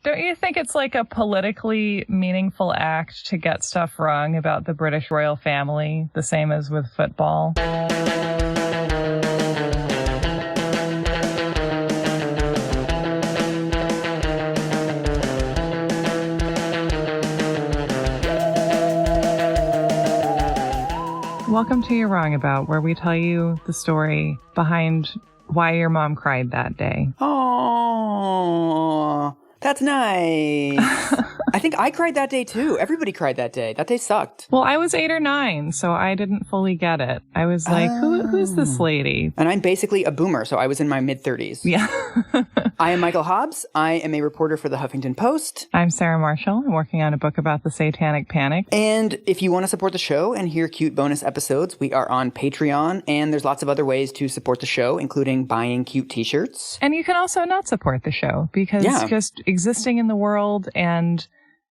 Don't you think it's like a politically meaningful act to get stuff wrong about the British royal family, the same as with football? Welcome to You're Wrong About, where we tell you the story behind why your mom cried that day. Oh, that's nice. I think I cried that day too. Everybody cried that day. That day sucked. Well, I was 8 or 9, so I didn't fully get it. I was like, who's this lady? And I'm basically a boomer, so I was in my mid-30s. Yeah. I am Michael Hobbs. I am a reporter for the Huffington Post. I'm Sarah Marshall. I'm working on a book about the Satanic Panic. And if you want to support the show and hear cute bonus episodes, we are on Patreon, and there's lots of other ways to support the show, including buying cute t-shirts. And you can also not support the show, because just existing in the world and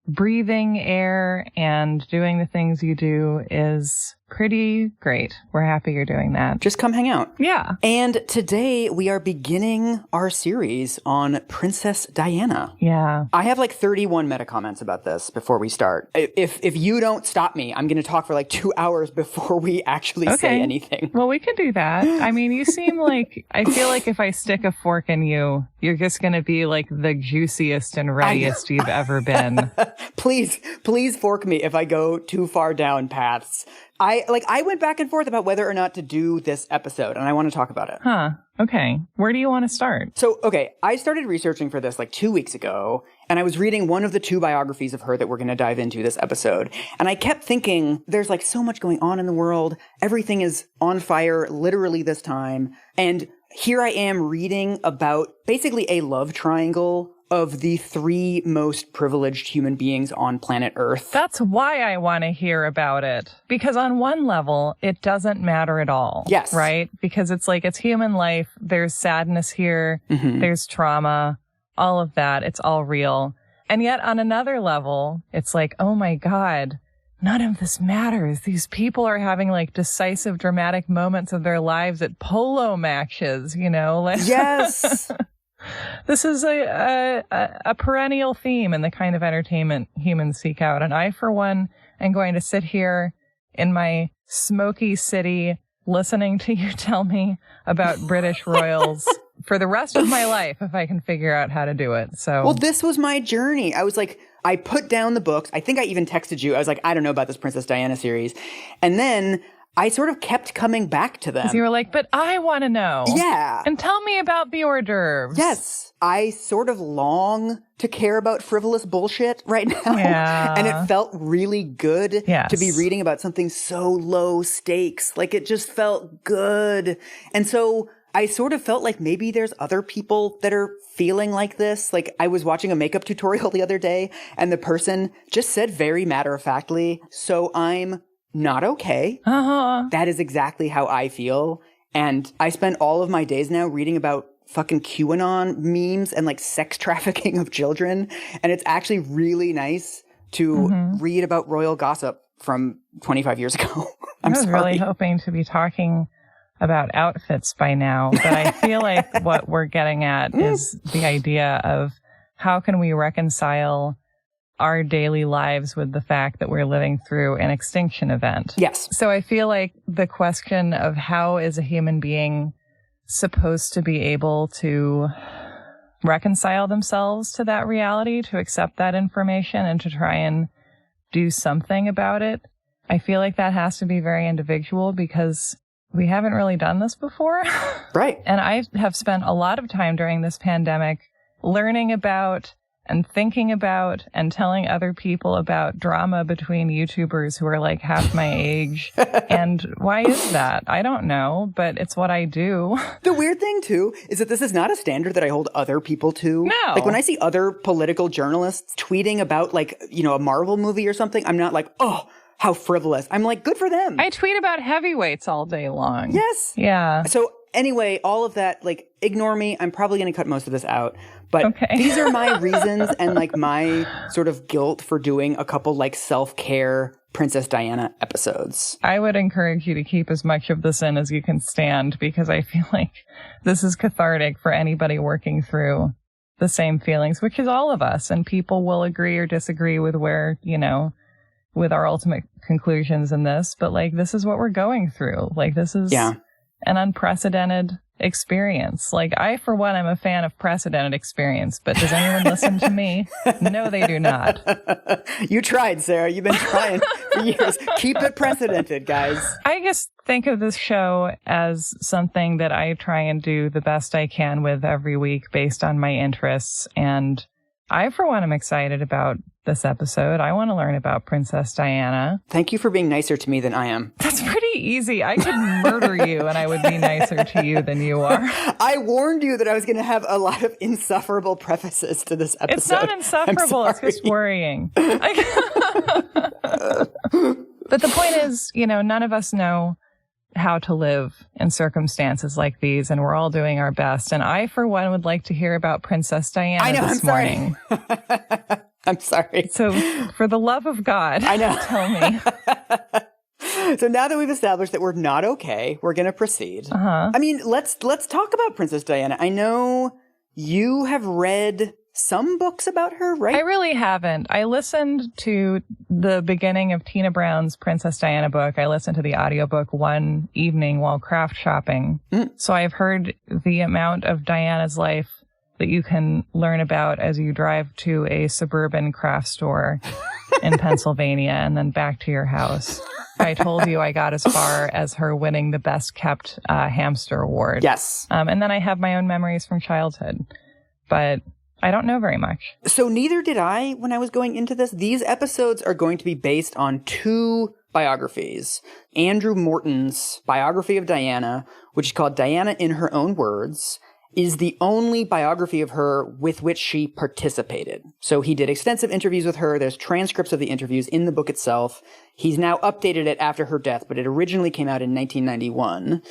breathing air and doing the things you do is pretty great. We're happy you're doing that. Just come hang out. Yeah. And today we are beginning our series on Princess Diana. Yeah. I have like 31 meta comments about this before we start. If you don't stop me, I'm going to talk for like 2 hours before we actually say anything. Well, we could do that. I mean, you seem like, I feel like if I stick a fork in you, you're just going to be like the juiciest and readiest you've ever been. Please fork me if I go too far down paths. I went back and forth about whether or not to do this episode, and I want to talk about it. Huh. Okay. Where do you want to start? So, I started researching for this like 2 weeks ago, and I was reading one of the 2 biographies of her that we're going to dive into this episode. And I kept thinking, there's like so much going on in the world. Everything is on fire literally this time. And here I am reading about basically a love triangle of the 3 most privileged human beings on planet Earth. That's why I want to hear about it. Because on one level, it doesn't matter at all. Yes. Right? Because it's like, it's human life. There's sadness here. Mm-hmm. There's trauma. All of that. It's all real. And yet on another level, it's like, oh my God, none of this matters. These people are having like decisive, dramatic moments of their lives at polo matches, you know? Like, yes. This is a perennial theme in the kind of entertainment humans seek out. And I, for one, am going to sit here in my smoky city listening to you tell me about British royals for the rest of my life if I can figure out how to do it. So, well, this was my journey. I was like, I put down the books. I think I even texted you. I was like, I don't know about this Princess Diana series. And then I sort of kept coming back to them. You were like, but I want to know. Yeah. And tell me about the hors d'oeuvres. Yes. I sort of long to care about frivolous bullshit right now. Yeah. And it felt really good to be reading about something so low stakes. Like, it just felt good. And so I sort of felt like maybe there's other people that are feeling like this. Like, I was watching a makeup tutorial the other day, and the person just said very matter-of-factly, so I'm not okay. That is exactly how I feel. And I spend all of my days now reading about fucking QAnon memes and like sex trafficking of children. And it's actually really nice to read about royal gossip from 25 years ago. I was really hoping to be talking about outfits by now, but I feel like what we're getting at is the idea of how can we reconcile our daily lives with the fact that we're living through an extinction event. Yes. So I feel like the question of how is a human being supposed to be able to reconcile themselves to that reality, to accept that information, and to try and do something about it, I feel like that has to be very individual, because we haven't really done this before. Right. And I have spent a lot of time during this pandemic learning about and thinking about and telling other people about drama between YouTubers who are like half my age. And why is that? I don't know, but it's what I do. The weird thing, too, is that this is not a standard that I hold other people to. No. Like, when I see other political journalists tweeting about, like, you know, a Marvel movie or something, I'm not like, oh, how frivolous. I'm like, good for them. I tweet about heavyweights all day long. Yes. Yeah. So anyway, all of that, like, ignore me. I'm probably going to cut most of this out. But these are my reasons and like my sort of guilt for doing a couple like self-care Princess Diana episodes. I would encourage you to keep as much of this in as you can stand, because I feel like this is cathartic for anybody working through the same feelings, which is all of us. And people will agree or disagree with where, with our ultimate conclusions in this. But like, this is what we're going through. Like, this is an unprecedented experience. Like, I, for one, I'm a fan of precedented experience, but does anyone listen to me? No, they do not. You tried, Sarah. You've been trying for years. Keep it precedented, guys. I just think of this show as something that I try and do the best I can with every week based on my interests. And I, for one, am excited about this episode. I want to learn about Princess Diana. Thank you for being nicer to me than I am. That's pretty easy. I could murder you and I would be nicer to you than you are. I warned you that I was going to have a lot of insufferable prefaces to this episode. It's not insufferable. It's just worrying. But the point is, none of us know how to live in circumstances like these, and we're all doing our best. And I, for one, would like to hear about Princess Diana this morning. I'm sorry. So, for the love of God, I know. Tell me. So now that we've established that we're not okay, we're going to proceed. I mean, let's talk about Princess Diana. I know you have read some books about her, right? I really haven't. I listened to the beginning of Tina Brown's Princess Diana book. I listened to the audiobook one evening while craft shopping. So I've heard the amount of Diana's life that you can learn about as you drive to a suburban craft store in Pennsylvania and then back to your house. I told you I got as far as her winning the best kept hamster award. Yes. And then I have my own memories from childhood, but I don't know very much. So neither did I when I was going into this. These episodes are going to be based on two biographies. Andrew Morton's biography of Diana, which is called Diana in Her Own Words, is the only biography of her with which she participated. So he did extensive interviews with her. There's transcripts of the interviews in the book itself. He's now updated it after her death, but it originally came out in 1991.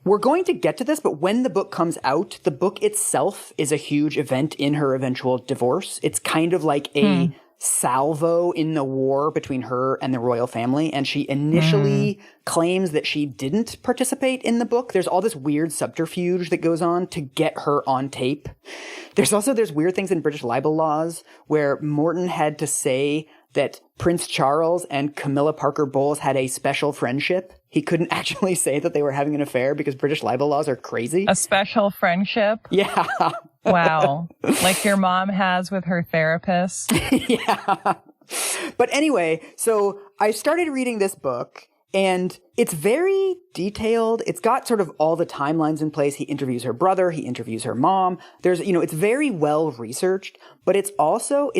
We're going to get to this, but when the book comes out, the book itself is a huge event in her eventual divorce. It's kind of like a salvo in the war between her and the royal family. And she initially claims that she didn't participate in the book. There's all this weird subterfuge that goes on to get her on tape. There's weird things in British libel laws where Morton had to say that Prince Charles and Camilla Parker Bowles had a special friendship. He couldn't actually say that they were having an affair because British libel laws are crazy. A special friendship? Yeah. Wow. Like your mom has with her therapist? Yeah. But anyway, so I started reading this book, and it's very detailed. It's got sort of all the timelines in place. He interviews her brother. He interviews her mom. It's very well researched, but it's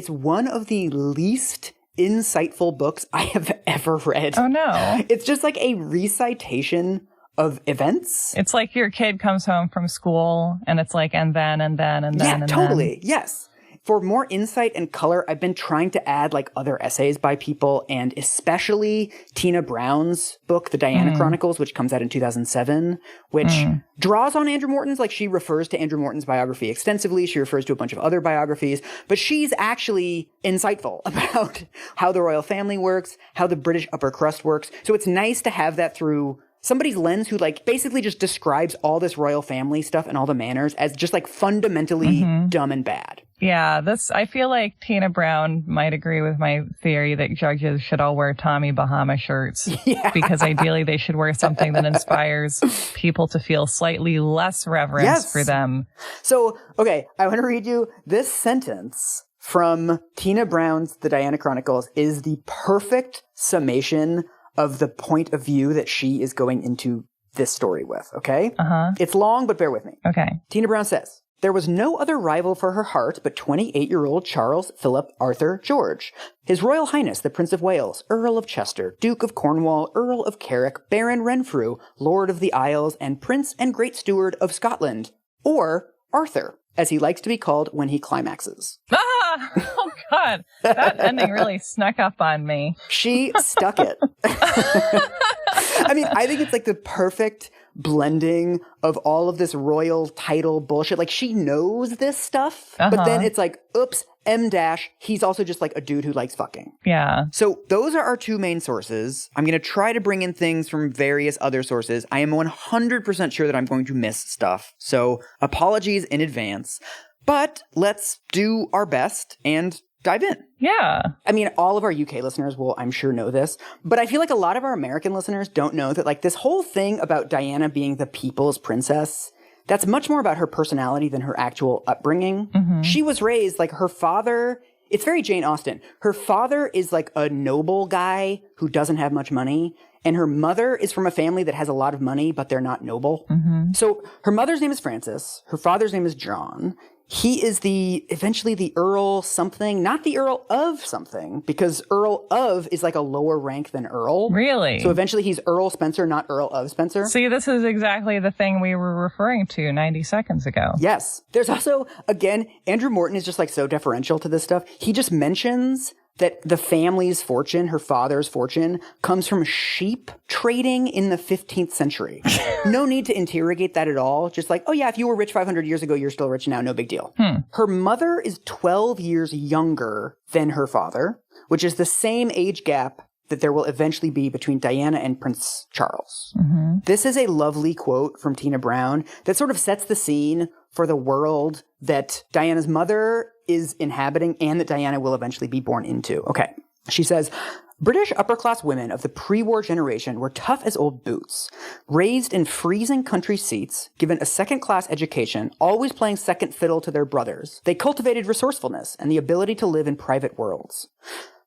one of the least insightful books I have ever read. Oh, no. It's just like a recitation of events. It's like your kid comes home from school and it's like, and then. Yeah, totally. Yes. For more insight and color, I've been trying to add like other essays by people, and especially Tina Brown's book, The Diana Chronicles, which comes out in 2007, which draws on Andrew Morton's. Like, she refers to Andrew Morton's biography extensively. She refers to a bunch of other biographies, but she's actually insightful about how the royal family works, how the British upper crust works. So it's nice to have that through somebody's lens who like basically just describes all this royal family stuff and all the manners as just like fundamentally dumb and bad. Yeah, I feel like Tina Brown might agree with my theory that judges should all wear Tommy Bahama shirts. Yeah. Because ideally they should wear something that inspires people to feel slightly less reverence for them. So, okay, I want to read you this sentence from Tina Brown's The Diana Chronicles is the perfect summation of the point of view that she is going into this story with, okay? It's long, but bear with me. Okay. Tina Brown says, there was no other rival for her heart but 28-year-old Charles Philip Arthur George. His Royal Highness the Prince of Wales, Earl of Chester, Duke of Cornwall, Earl of Carrick, Baron Renfrew, Lord of the Isles, and Prince and Great Steward of Scotland. Or Arthur, as he likes to be called when he climaxes. Oh, God. That ending really snuck up on me. She stuck it. I mean, I think it's like the perfect blending of all of this royal title bullshit. Like, she knows this stuff, but then it's like, oops, he's also just like a dude who likes fucking. Yeah. So those are our two main sources. I'm going to try to bring in things from various other sources. I am 100% sure that I'm going to miss stuff. So apologies in advance. But let's do our best and dive in. Yeah. I mean, all of our UK listeners will, I'm sure, know this, but I feel like a lot of our American listeners don't know that, like, this whole thing about Diana being the people's princess, that's much more about her personality than her actual upbringing. Mm-hmm. She was raised, like, her father, it's very Jane Austen. Her father is, like, a noble guy who doesn't have much money, and her mother is from a family that has a lot of money, but they're not noble. Mm-hmm. So her mother's name is Frances. Her father's name is John. He is eventually the Earl something, not the Earl of something, because Earl of is like a lower rank than Earl. Really? So eventually he's Earl Spencer, not Earl of Spencer. See, this is exactly the thing we were referring to 90 seconds ago. Yes. There's also, again, Andrew Morton is just like so deferential to this stuff. He just mentions that the family's fortune, her father's fortune, comes from sheep trading in the 15th century. No need to interrogate that at all. Just like, oh yeah, if you were rich 500 years ago, you're still rich now. No big deal. Her mother is 12 years younger than her father, which is the same age gap that there will eventually be between Diana and Prince Charles. Mm-hmm. This is a lovely quote from Tina Brown that sort of sets the scene for the world that Diana's mother is inhabiting and that Diana will eventually be born into. Okay. She says, British upper-class women of the pre-war generation were tough as old boots, raised in freezing country seats, given a second-class education, always playing second fiddle to their brothers. They cultivated resourcefulness and the ability to live in private worlds.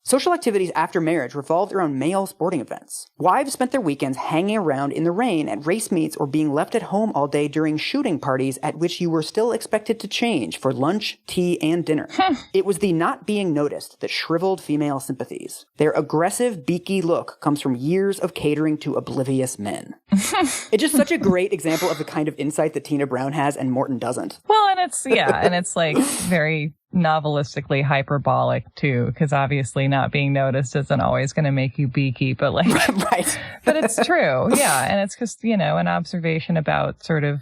Social activities after marriage revolved around male sporting events. Wives spent their weekends hanging around in the rain at race meets or being left at home all day during shooting parties at which you were still expected to change for lunch, tea, and dinner. It was the not being noticed that shriveled female sympathies. Their aggressive, beaky look comes from years of catering to oblivious men. It's just such a great example of the kind of insight that Tina Brown has and Morton doesn't. Well, and it's like very novelistically hyperbolic too, because obviously not being noticed isn't always going to make you beaky, but like, right. But it's true. Yeah. And it's just, an observation about sort of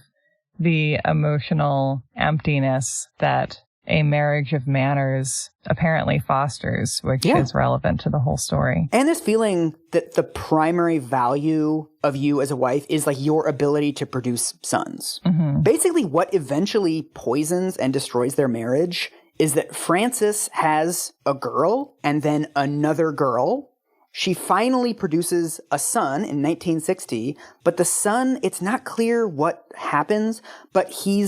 the emotional emptiness that a marriage of manners apparently fosters, which is relevant to the whole story. And this feeling that the primary value of you as a wife is like your ability to produce sons. Mm-hmm. Basically, what eventually poisons and destroys their marriage is that Frances has a girl and then another girl. She finally produces a son in 1960, but the son, it's not clear what happens, but he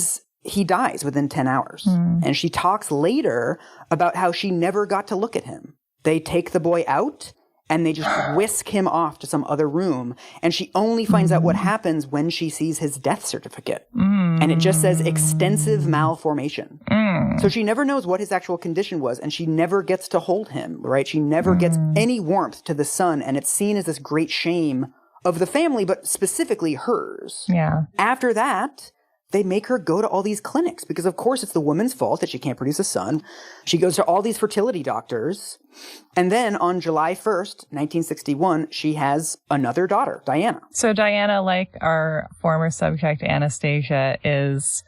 dies within 10 hours. And she talks later about how she never got to look at him. They take the boy out and they just whisk him off to some other room. And she only finds out what happens when she sees his death certificate. And it just says extensive malformation. So she never knows what his actual condition was, and she never gets to hold him, right? She never gets any warmth to the son, and it's seen as this great shame of the family, but specifically hers. Yeah. After that, they make her go to all these clinics because, of course, it's the woman's fault that she can't produce a son. She goes to all these fertility doctors. And then on July 1st, 1961, she has another daughter, Diana. So Diana, like our former subject, Anastasia, is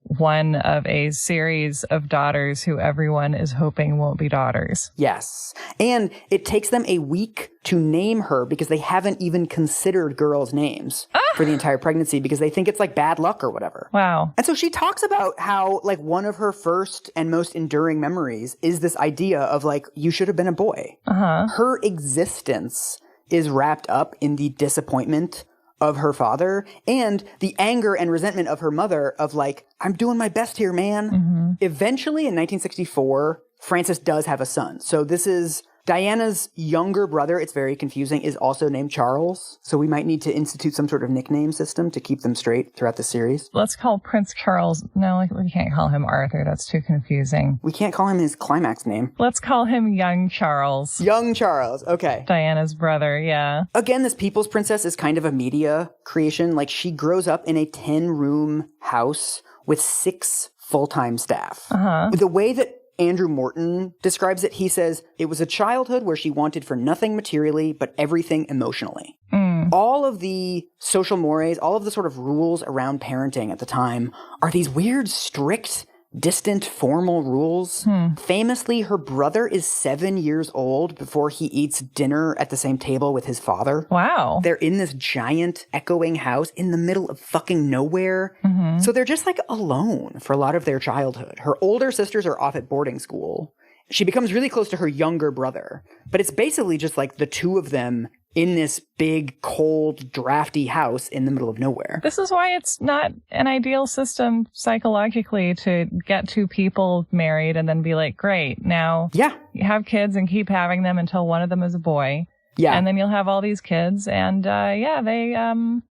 one of a series of daughters who everyone is hoping won't be daughters. Yes. And it takes them a week to name her because they haven't even considered girls' names for the entire pregnancy because they think it's like bad luck or whatever. Wow. And so she talks about how like one of her first and most enduring memories is this idea of like, you should have been a boy. Her existence is wrapped up in the disappointment of her father and the anger and resentment of her mother of like, I'm doing my best here, man. Eventually in 1964, Frances does have a son. So this is Diana's younger brother, it's very confusing, is also named Charles. So we might need to institute some sort of nickname system to keep them straight throughout the series. Let's call Prince Charles. No, we can't call him Arthur. That's too confusing. We can't call him his climax name. Let's call him Young Charles. Young Charles. Okay. Diana's brother. Yeah. Again, this People's Princess is kind of a media creation. Like she grows up in a 10-room house with 6 full-time staff. The way that Andrew Morton describes it, he says, it was a childhood where she wanted for nothing materially, but everything emotionally. All of the social mores, all of the sort of rules around parenting at the time are these weird, strict distant formal rules. Famously, her brother is 7 years old before he eats dinner at the same table with his father. Wow. They're in this giant echoing house in the middle of fucking nowhere. So they're just like alone for a lot of their childhood. Her older sisters are off at boarding school. She becomes really close to her younger brother, but it's basically just like the two of them in this big, cold, drafty house in the middle of nowhere. This is why it's not an ideal system psychologically to get two people married and then be like, great, now you have kids and keep having them until one of them is a boy. Yeah. And then you'll have all these kids and, they,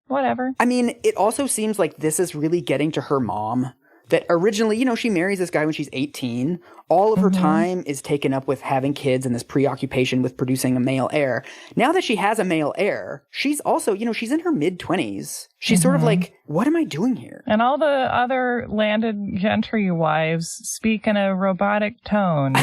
whatever. I mean, it also seems like this is really getting to her mom. That originally, she marries this guy when she's 18. All of her time is taken up with having kids and this preoccupation with producing a male heir. Now that she has a male heir, she's also, she's in her mid-20s. She's sort of like, what am I doing here? And all the other landed gentry wives speak in a robotic tone.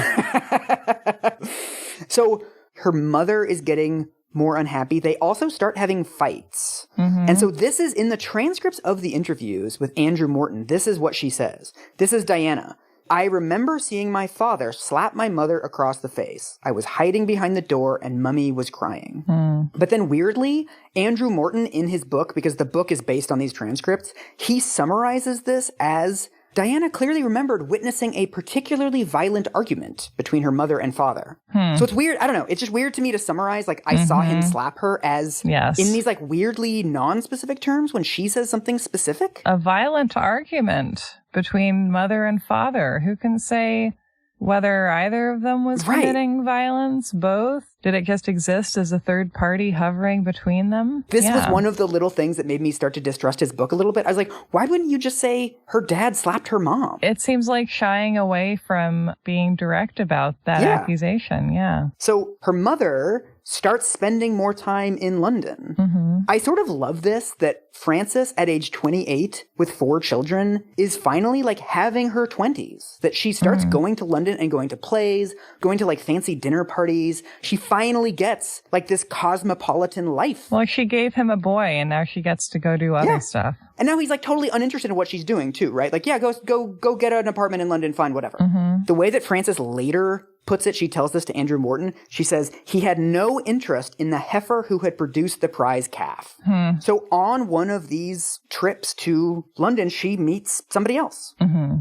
So her mother is getting more unhappy. They also start having fights. And so this is in the transcripts of the interviews with Andrew Morton. This is what she says. This is Diana. I remember seeing my father slap my mother across the face. I was hiding behind the door and Mummy was crying. But then weirdly, Andrew Morton in his book, because the book is based on these transcripts, he summarizes this as Diana clearly remembered witnessing a particularly violent argument between her mother and father. So it's weird. I don't know. It's just weird to me to summarize, like, I saw him slap her as in these, like, weirdly non-specific terms when she says something specific. A violent argument between mother and father. Who can say whether either of them was committing violence? Both? Did it just exist as a third party hovering between them? This was one of the little things that made me start to distrust his book a little bit. I was like, why wouldn't you just say her dad slapped her mom? It seems like shying away from being direct about that accusation. Yeah. So her mother starts spending more time in London. I sort of love this, that Frances, at age 28, with 4 children, is finally, like, having her 20s. That she starts going to London and going to plays, going to, like, fancy dinner parties. She finally gets, like, this cosmopolitan life. Well, she gave him a boy, and now she gets to go do other stuff. And now he's, like, totally uninterested in what she's doing, too, right? Like, yeah, go get an apartment in London, fine, whatever. The way that Frances later puts it, she tells this to Andrew Morton. She says, he had no interest in the heifer who had produced the prize calf. So on one of these trips to London, she meets somebody else.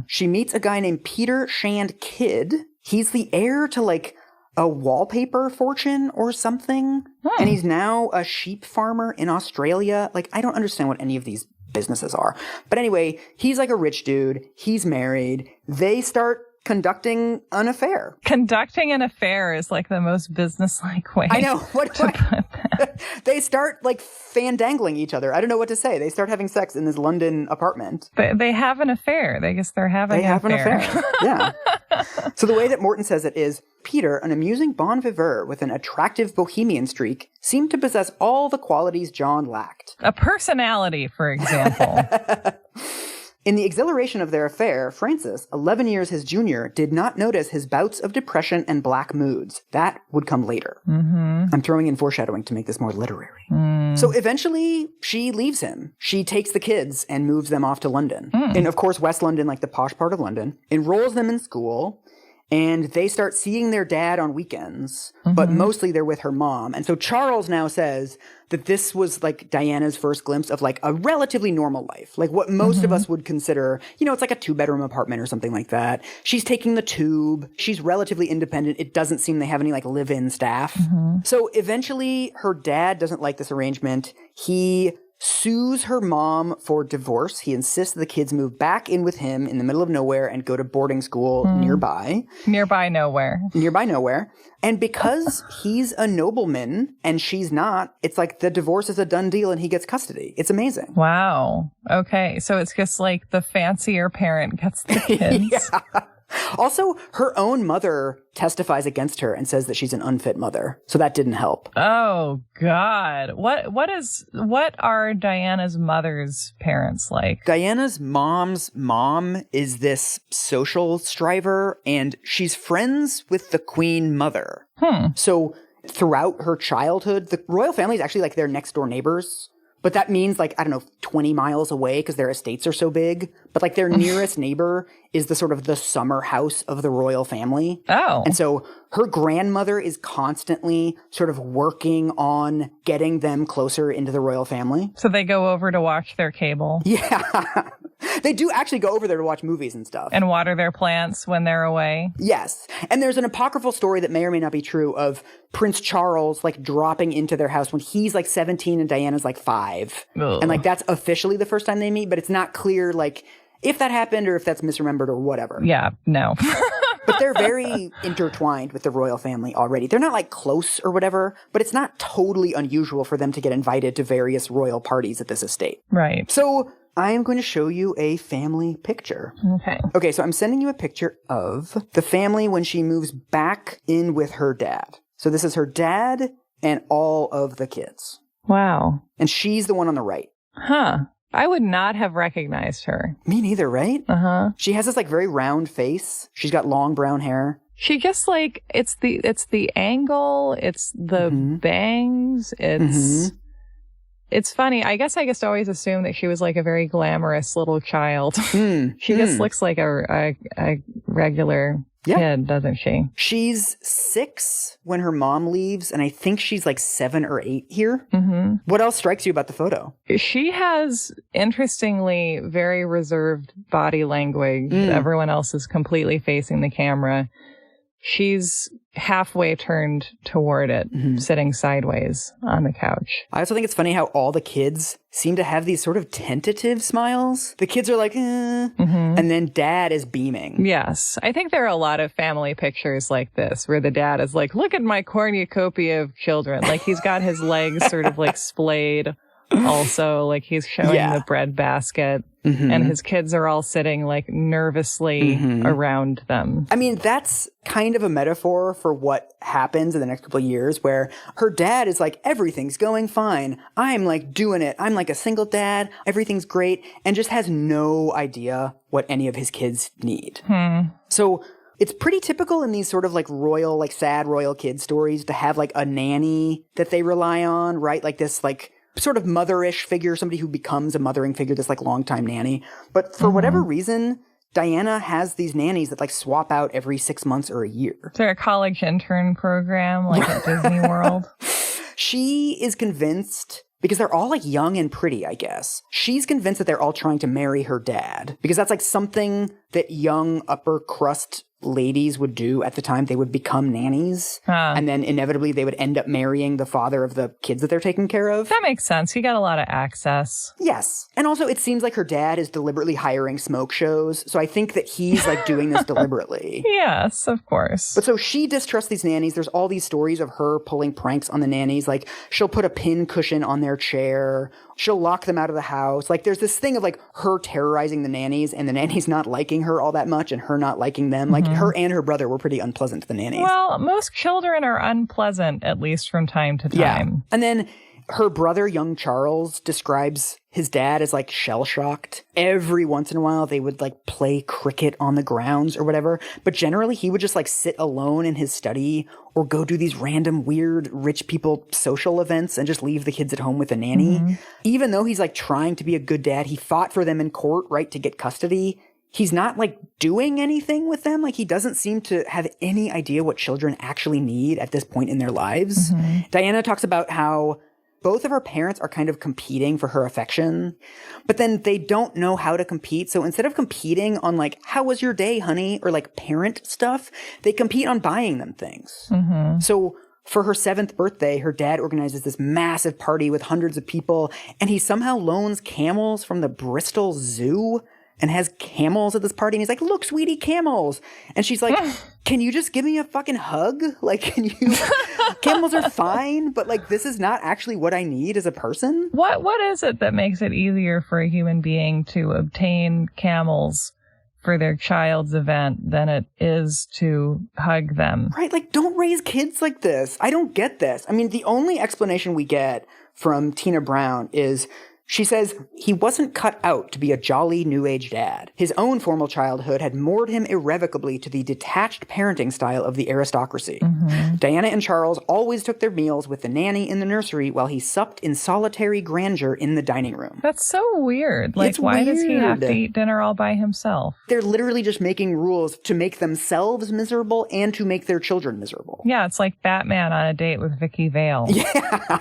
She meets a guy named Peter Shand Kidd. He's the heir to, like, a wallpaper fortune or something. And he's now a sheep farmer in Australia. Like, I don't understand what any of these businesses are. But anyway, he's like a rich dude. He's married. They start conducting an affair. Conducting an affair is like the most business-like way. I know. They start like fandangling each other. I don't know what to say. They start having sex in this London apartment. They have an affair. I guess they're having an affair. They have an affair. Yeah. So the way that Morton says it is, Peter, an amusing bon viveur with an attractive bohemian streak, seemed to possess all the qualities John lacked. A personality, for example. In the exhilaration of their affair, Francis, 11 years his junior, did not notice his bouts of depression and black moods. That would come later. I'm throwing in foreshadowing to make this more literary. So eventually, she leaves him. She takes the kids and moves them off to London. And of course, West London, like the posh part of London, enrolls them in school. And they start seeing their dad on weekends, but mostly they're with her mom. And so Charles now says that this was like Diana's first glimpse of like a relatively normal life. Like what most of us would consider, it's like a 2-bedroom apartment or something like that. She's taking the tube. She's relatively independent. It doesn't seem they have any like live-in staff. So eventually her dad doesn't like this arrangement. He sues her mom for divorce. He insists the kids move back in with him in the middle of nowhere and go to boarding school nearby. Nearby nowhere. Nearby nowhere. And because he's a nobleman and she's not, it's like the divorce is a done deal and he gets custody. It's amazing. Wow. Okay. So it's just like the fancier parent gets the kids. Also, her own mother testifies against her and says that she's an unfit mother. So that didn't help. Oh, God. What are Diana's mother's parents like? Diana's mom's mom is this social striver, and she's friends with the queen mother. So throughout her childhood, the royal family is actually like their next door neighbors. But that means like, I don't know, 20 miles away because their estates are so big. But like their nearest neighbor is the sort of the summer house of the royal family. Oh. And so her grandmother is constantly sort of working on getting them closer into the royal family. So they go over to watch their cable. Yeah. They do actually go over there to watch movies and stuff. And water their plants when they're away. Yes. And there's an apocryphal story that may or may not be true of Prince Charles like dropping into their house when he's like 17 and Diana's like 5. Ugh. And like that's officially the first time they meet, but it's not clear like if that happened or if that's misremembered or whatever. Yeah, no. But they're very intertwined with the royal family already. They're not like close or whatever, but it's not totally unusual for them to get invited to various royal parties at this estate. Right. So I am going to show you a family picture. Okay. Okay, so I'm sending you a picture of the family when she moves back in with her dad. So this is her dad and all of the kids. Wow. And she's the one on the right. Huh. I would not have recognized her. Me neither, right? Uh-huh. She has this like very round face. She's got long brown hair. She just like, it's the angle, it's the bangs, It's funny. I guess I just always assumed that she was like a very glamorous little child. She just looks like a regular kid, doesn't she? She's 6 when her mom leaves, and I think she's like 7 or 8 here. Mm-hmm. What else strikes you about the photo? She has, interestingly, very reserved body language. Everyone else is completely facing the camera. She's halfway turned toward it, sitting sideways on the couch. I also think it's funny how all the kids seem to have these sort of tentative smiles. The kids are like, and then dad is beaming. Yes. I think there are a lot of family pictures like this where the dad is like, look at my cornucopia of children. Like he's got his legs sort of like splayed. Also, like he's showing the bread basket. And his kids are all sitting like nervously around them. I mean, that's kind of a metaphor for what happens in the next couple of years where her dad is like, everything's going fine. I'm like doing it. I'm like a single dad. Everything's great. And just has no idea what any of his kids need. So it's pretty typical in these sort of like royal, like sad royal kid stories to have like a nanny that they rely on, right? Like this like sort of motherish figure, somebody who becomes a mothering figure, this like longtime nanny. But for whatever reason, Diana has these nannies that like swap out every 6 months or a year. Is there a college intern program like at Disney World? She is convinced, because they're all like young and pretty, I guess. She's convinced that they're all trying to marry her dad because that's like something that young upper crust ladies would do at the time. They would become nannies and then inevitably they would end up marrying the father of the kids that they're taking care of. That makes sense. He got a lot of access. Yes. And also it seems like her dad is deliberately hiring smoke shows. So I think that he's like doing this deliberately. Yes, of course. But so she distrusts these nannies. There's all these stories of her pulling pranks on the nannies. Like she'll put a pin cushion on their chair. She'll lock them out of the house. Like there's this thing of like her terrorizing the nannies and the nannies not liking her all that much and her not liking them. Like her and her brother were pretty unpleasant to the nannies. Well, most children are unpleasant, at least from time to time. Yeah. And then her brother, young Charles, describes his dad as like shell-shocked. Every once in a while, they would like play cricket on the grounds or whatever. But generally, he would just like sit alone in his study or go do these random weird rich people social events and just leave the kids at home with a nanny. Even though he's like trying to be a good dad, he fought for them in court, right, to get custody. He's not like doing anything with them. Like he doesn't seem to have any idea what children actually need at this point in their lives. Diana talks about how both of her parents are kind of competing for her affection, but then they don't know how to compete. So instead of competing on like, how was your day, honey? Or like parent stuff, they compete on buying them things. So for her 7th birthday, her dad organizes this massive party with hundreds of people, and he somehow loans camels from the Bristol Zoo and has camels at this party. And he's like, look, sweetie, camels. And she's like, can you just give me a fucking hug? Like, can you, camels are fine, but like, this is not actually what I need as a person. What is it that makes it easier for a human being to obtain camels for their child's event than it is to hug them? Right. Like, don't raise kids like this. I don't get this. I mean, the only explanation we get from Tina Brown is she says he wasn't cut out to be a jolly new age dad. His own formal childhood had moored him irrevocably to the detached parenting style of the aristocracy. Diana and Charles always took their meals with the nanny in the nursery while he supped in solitary grandeur in the dining room. That's so weird. Like, why does he have to eat dinner all by himself? They're literally just making rules to make themselves miserable and to make their children miserable. Yeah, it's like Batman on a date with Vicky Vale. Yeah.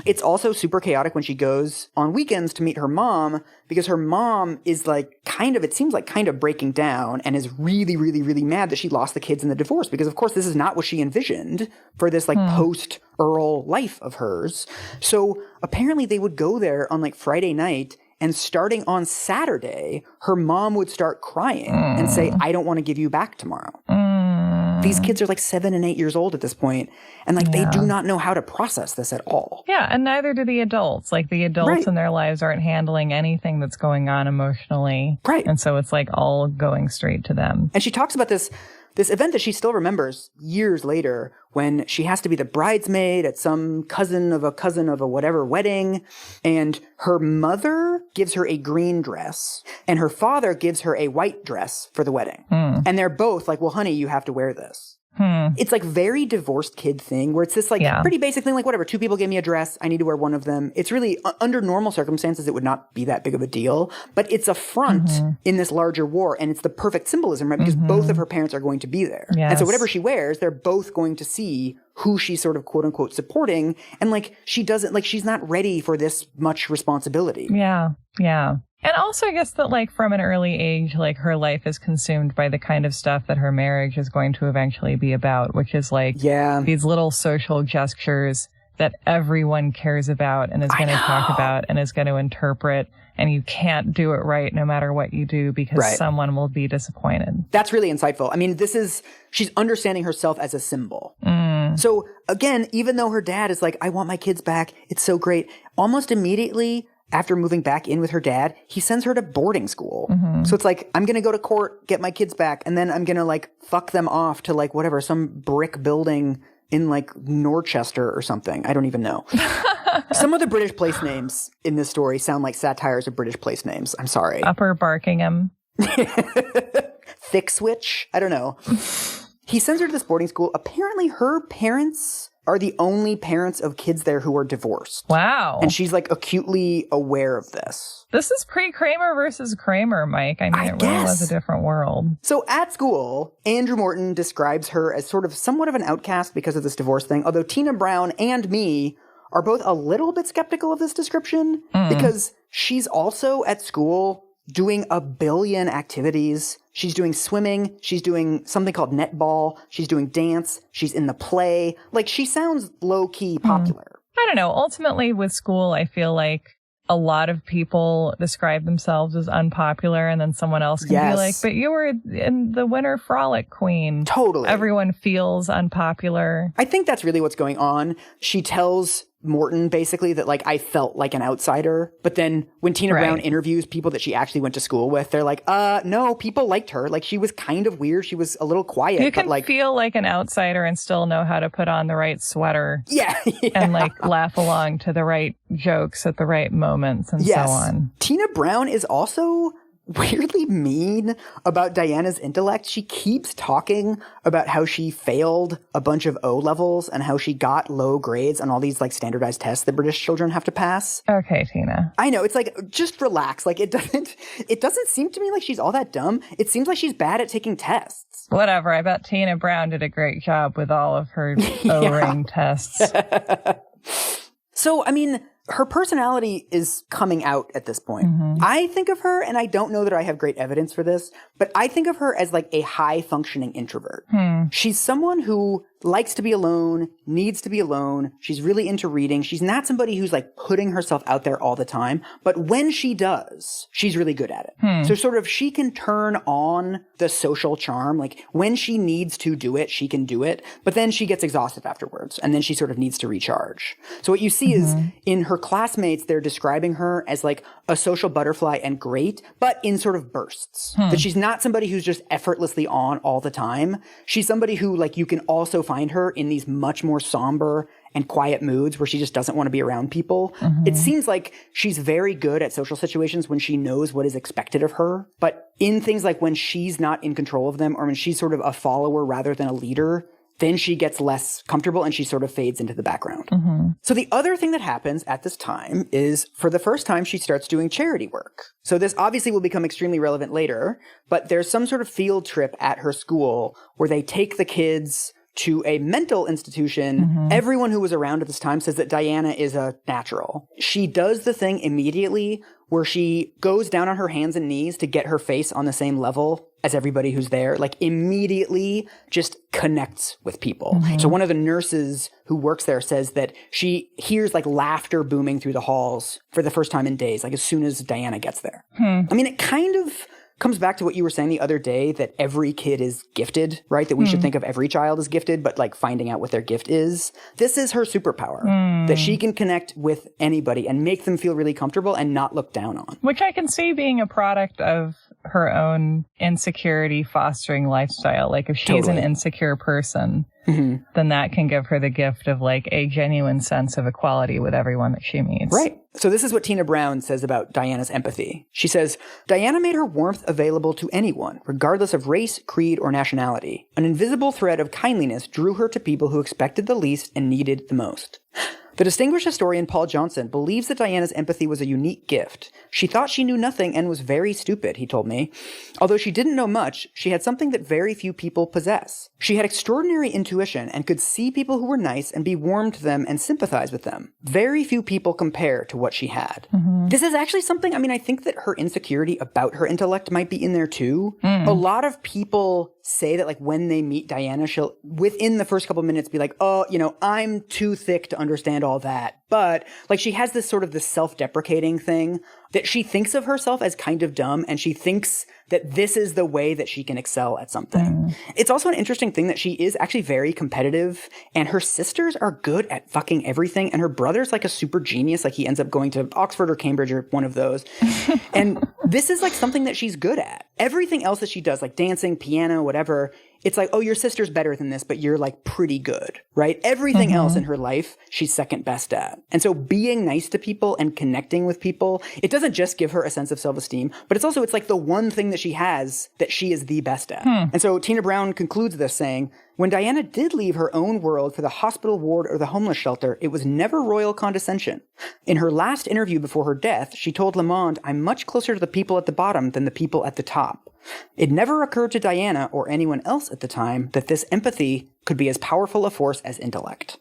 It's also super chaotic when she goes on weekends to meet her mom, because her mom is like it seems like kind of breaking down and is really, really, really mad that she lost the kids in the divorce, because of course this is not what she envisioned for this post-Earl life of hers. So apparently they would go there on like Friday night, and starting on Saturday, her mom would start crying and say, I don't want to give you back tomorrow. These kids are like 7 and 8 years old at this point, and they do not know how to process this at all. Yeah, and neither do the adults. Like, the adults in their lives aren't handling anything that's going on emotionally. Right. And so it's like all going straight to them. And she talks about this event that she still remembers years later, when she has to be the bridesmaid at some cousin of a whatever wedding, and her mother gives her a green dress and her father gives her a white dress for the wedding. And they're both like, well, honey, you have to wear this. It's like very divorced kid thing where it's this like pretty basic thing, like whatever, 2 people gave me a dress, I need to wear one of them. It's really, under normal circumstances, it would not be that big of a deal, but it's a front in this larger war, and it's the perfect symbolism, right? Because both of her parents are going to be there. Yes. And so whatever she wears, they're both going to see who she's sort of quote unquote supporting. And like, she's not ready for this much responsibility. Yeah. Yeah. And also, I guess that, like, from an early age, like, her life is consumed by the kind of stuff that her marriage is going to eventually be about, which is, like, these little social gestures that everyone cares about and is going to talk about and is going to interpret, and you can't do it right no matter what you do because someone will be disappointed. That's really insightful. I mean, she's understanding herself as a symbol. So, again, even though her dad is like, I want my kids back, it's so great, almost immediately after moving back in with her dad, he sends her to boarding school. So it's like, I'm going to go to court, get my kids back, and then I'm going to like fuck them off to like whatever, some brick building in like Norchester or something. I don't even know. Some of the British place names in this story sound like satires of British place names. I'm sorry. Upper Barkingham. Thick Switch. I don't know. He sends her to this boarding school. Apparently her parents are the only parents of kids there who are divorced. Wow. And she's like acutely aware of this. This is pre-Kramer versus Kramer, Mike. I mean, it really was a different world. So at school, Andrew Morton describes her as sort of somewhat of an outcast because of this divorce thing, although Tina Brown and me are both a little bit skeptical of this description because she's also at school doing a billion activities. She's doing swimming. She's doing something called netball. She's doing dance. She's in the play. Like, she sounds low-key popular. I don't know. Ultimately, with school, I feel like a lot of people describe themselves as unpopular, and then someone else can be like, but you were in the Winter Frolic Queen. Totally. Everyone feels unpopular. I think that's really what's going on. She tells Morton basically that like, I felt like an outsider, but then when Tina Brown interviews people that she actually went to school with, they're like, no, people liked her. Like, she was kind of weird. She was a little quiet. You can but, like, feel like an outsider and still know how to put on the right sweater. Yeah. And like laugh along to the right jokes at the right moments and so on. Tina Brown is also weirdly mean about Diana's intellect. She keeps talking about how she failed a bunch of O levels and how she got low grades on all these like standardized tests that British children have to pass. Okay, Tina. I know. It's like, just relax. Like, it doesn't seem to me like she's all that dumb. It seems like she's bad at taking tests. Whatever. I bet Tina Brown did a great job with all of her O-ring tests. So, I mean, her personality is coming out at this point. I think of her, and I don't know that I have great evidence for this, but I think of her as like a high-functioning introvert. She's someone who likes to be alone, needs to be alone. She's really into reading. She's not somebody who's like putting herself out there all the time, but when she does, she's really good at it. So sort of she can turn on the social charm. Like, when she needs to do it, she can do it, but then she gets exhausted afterwards, and then she sort of needs to recharge. So what you see is in her classmates, they're describing her as like a social butterfly and great, but in sort of bursts. That she's not somebody who's just effortlessly on all the time. She's somebody who like you can also find her in these much more somber and quiet moods where she just doesn't want to be around people. It seems like she's very good at social situations when she knows what is expected of her. But in things like when she's not in control of them, or when she's sort of a follower rather than a leader, then she gets less comfortable and she sort of fades into the background. So the other thing that happens at this time is, for the first time, she starts doing charity work. So this obviously will become extremely relevant later, but there's some sort of field trip at her school where they take the kids to a mental institution. Everyone who was around at this time says that Diana is a natural. She does the thing immediately where she goes down on her hands and knees to get her face on the same level as everybody who's there, like immediately just connects with people. So one of the nurses who works there says that she hears like laughter booming through the halls for the first time in days, like as soon as Diana gets there. I mean, it kind of comes back to what you were saying the other day, that every kid is gifted, right? That we should think of every child as gifted, but like finding out what their gift is. This is her superpower, that she can connect with anybody and make them feel really comfortable and not look down on. Which I can see being a product of her own insecurity fostering lifestyle. Like if she's an insecure person, then that can give her the gift of like a genuine sense of equality with everyone that she meets. Right. So this is what Tina Brown says about Diana's empathy. She says, Diana made her warmth available to anyone, regardless of race, creed, or nationality. An invisible thread of kindliness drew her to people who expected the least and needed the most. The distinguished historian Paul Johnson believes that Diana's empathy was a unique gift. She thought she knew nothing and was very stupid, he told me. Although she didn't know much, she had something that very few people possess. She had extraordinary intuition and could see people who were nice and be warm to them and sympathize with them. Very few people compare to what she had. This is actually something, I mean, I think that her insecurity about her intellect might be in there too. A lot of people say that like when they meet Diana, she'll within the first couple minutes be like, oh, you know, I'm too thick to understand all that. But like she has this sort of this self-deprecating thing that she thinks of herself as kind of dumb, and she thinks that this is the way that she can excel at something. It's also an interesting thing that she is actually very competitive, and her sisters are good at fucking everything, and her brother's like a super genius. Like he ends up going to Oxford or Cambridge or one of those. And this is like something that she's good at. Everything else that she does, like dancing, piano, whatever, it's like, oh, your sister's better than this, but you're like pretty good, right? Everything else in her life, she's second best at. And so being nice to people and connecting with people, it doesn't just give her a sense of self-esteem, but it's also, it's like the one thing that she has that she is the best at. And so Tina Brown concludes this saying, when Diana did leave her own world for the hospital ward or the homeless shelter, it was never royal condescension. In her last interview before her death, she told Le Monde, I'm much closer to the people at the bottom than the people at the top. It never occurred to Diana or anyone else at the time that this empathy could be as powerful a force as intellect.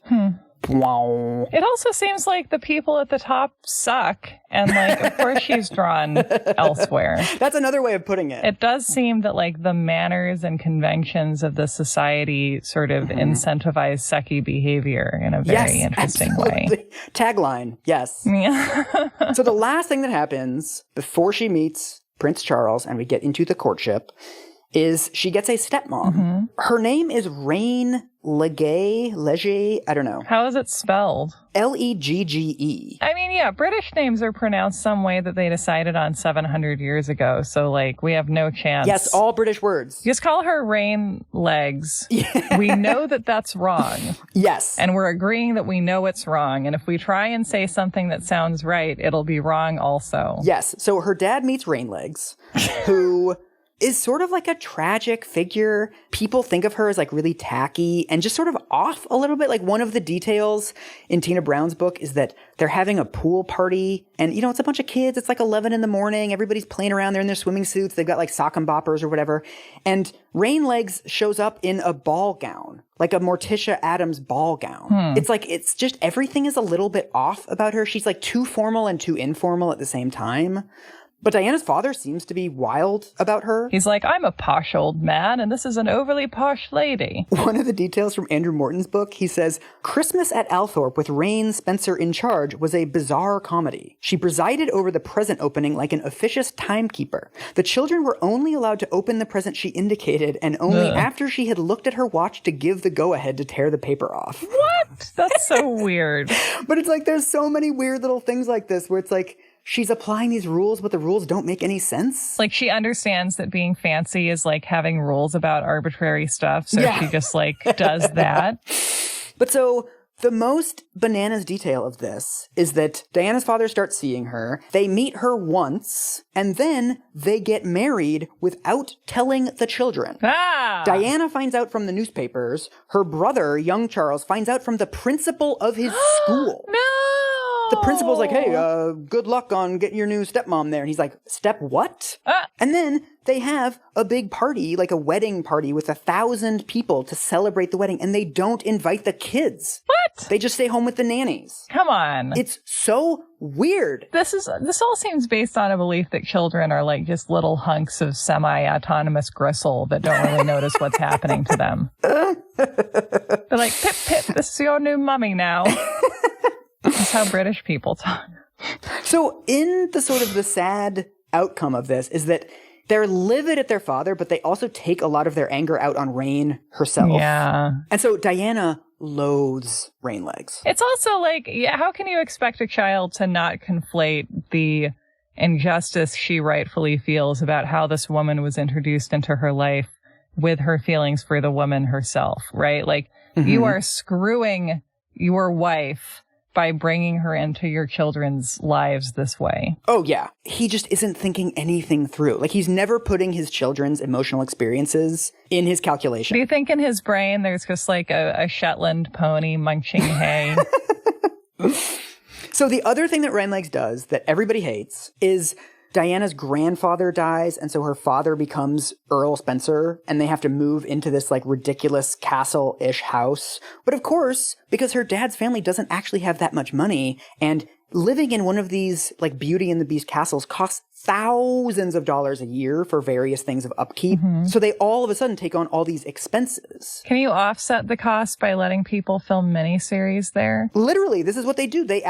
Wow. It also seems like the people at the top suck. And like, of course she's drawn elsewhere. That's another way of putting it. It does seem that like the manners and conventions of the society sort of incentivize sucky behavior in a very interesting way. Tagline. Yes. Yeah. So the last thing that happens before she meets Prince Charles and we get into the courtship is she gets a stepmom. Her name is Reine Legge, I don't know. How is it spelled? Legge. I mean, yeah, British names are pronounced some way that they decided on 700 years ago. So, like, we have no chance. Yes, all British words. Just call her Rain Legs. Yeah. We know that that's wrong. Yes. And we're agreeing that we know it's wrong. And if we try and say something that sounds right, it'll be wrong also. Yes. So her dad meets Rain Legs, who is sort of like a tragic figure. People think of her as like really tacky and just sort of off a little bit. Like one of the details in Tina Brown's book is that they're having a pool party and, you know, it's a bunch of kids. It's like 11 in the morning. Everybody's playing around. They're in their swimming suits. They've got like sock and boppers or whatever. And Rain Legs shows up in a ball gown, like a Morticia Addams ball gown. It's like, it's just everything is a little bit off about her. She's like too formal and too informal at the same time. But Diana's father seems to be wild about her. He's like, I'm a posh old man, and this is an overly posh lady. One of the details from Andrew Morton's book, he says, Christmas at Althorpe with Rain Spencer in charge was a bizarre comedy. She presided over the present opening like an officious timekeeper. The children were only allowed to open the present she indicated, and only after she had looked at her watch to give the go-ahead to tear the paper off. What? That's so weird. But it's like, there's so many weird little things like this where it's like, she's applying these rules, but the rules don't make any sense. Like, she understands that being fancy is like having rules about arbitrary stuff. So she just like does that. But so The most bananas detail of this is that Diana's father starts seeing her, they meet her once, and then they get married without telling the children. Ah! Diana finds out from the newspapers. Her brother, young Charles, finds out from the principal of his school. No! The principal's like, hey, good luck on getting your new stepmom there. And he's like, step what? And then they have a big party, like a wedding party with 1,000 people to celebrate the wedding. And they don't invite the kids. What? They just stay home with the nannies. Come on. It's so weird. This all seems based on a belief that children are like just little hunks of semi-autonomous gristle that don't really notice what's happening to them. They're like, Pip, Pip, this is your new mummy now. That's how British people talk. So in the sort of the sad outcome of this is that they're livid at their father, but they also take a lot of their anger out on Rain herself. Yeah. And so Diana loathes Rain Legs. It's also like, how can you expect a child to not conflate the injustice she rightfully feels about how this woman was introduced into her life with her feelings for the woman herself, right? Like, you are screwing your wife by bringing her into your children's lives this way. Oh, yeah. He just isn't thinking anything through. Like, he's never putting his children's emotional experiences in his calculation. Do you think in his brain there's just like a Shetland pony munching hay? So the other thing that Rainlegs does that everybody hates is Diana's grandfather dies, and so her father becomes Earl Spencer, and they have to move into this, like, ridiculous castle-ish house. But of course, because her dad's family doesn't actually have that much money, and living in one of these, like, Beauty and the Beast castles costs thousands of dollars a year for various things of upkeep. So they all of a sudden take on all these expenses. Can you offset the cost by letting people film miniseries there? Literally, this is what they do. They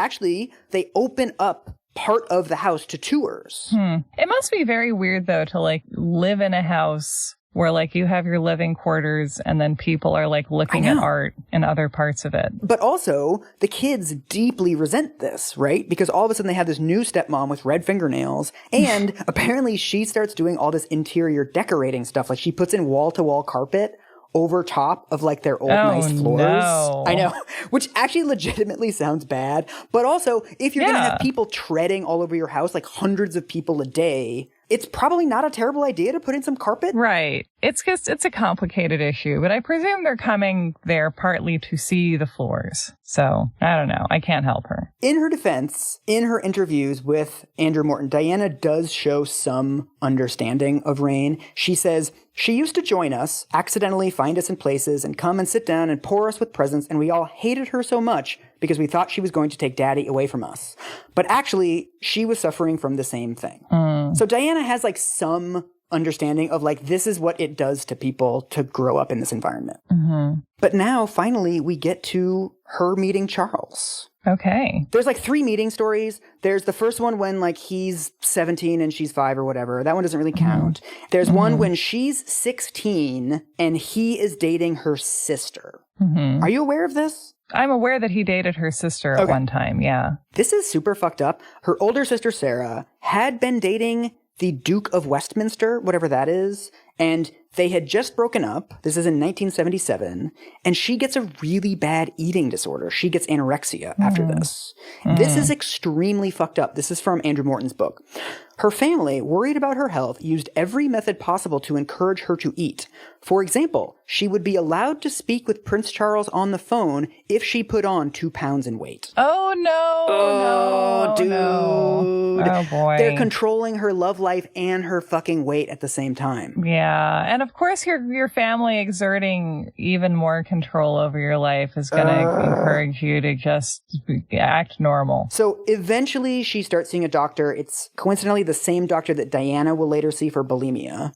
open up part of the house to tours. It must be very weird, though, to like live in a house where like you have your living quarters and then people are like looking at art in other parts of it. But also, the kids deeply resent this, right? Because all of a sudden they have this new stepmom with red fingernails, and apparently she starts doing all this interior decorating stuff. Like, she puts in wall-to-wall carpet over top of like their old nice floors. No. I know, which actually legitimately sounds bad. But also, if you're going to have people treading all over your house, like hundreds of people a day, it's probably not a terrible idea to put in some carpet. Right. It's a complicated issue, but I presume they're coming there partly to see the floors. So, I don't know. I can't help her. In her defense, in her interviews with Andrew Morton, Diana does show some understanding of Rain. She says, she used to join us, accidentally find us in places, and come and sit down and pour us with presents, and we all hated her so much because we thought she was going to take Daddy away from us. But actually, she was suffering from the same thing. So Diana has like some understanding of like, this is what it does to people to grow up in this environment. But now, finally, we get to her meeting Charles. Okay. There's like 3 meeting stories. There's the first one when like he's 17 and she's 5 or whatever. That one doesn't really count. There's one when she's 16 and he is dating her sister. Are you aware of this? I'm aware that he dated her sister at one time, yeah. This is super fucked up. Her older sister, Sarah, had been dating the Duke of Westminster, whatever that is, and they had just broken up. This is in 1977, and she gets a really bad eating disorder. She gets anorexia after this. This is extremely fucked up. This is from Andrew Morton's book. Her family, worried about her health, used every method possible to encourage her to eat. For example, she would be allowed to speak with Prince Charles on the phone if she put on 2 pounds in weight. Oh, no. Oh, dude. No. Oh, boy. They're controlling her love life and her fucking weight at the same time. Yeah. And of course, your family exerting even more control over your life is going to encourage you to just act normal. So eventually she starts seeing a doctor. It's coincidentally the same doctor that Diana will later see for bulimia.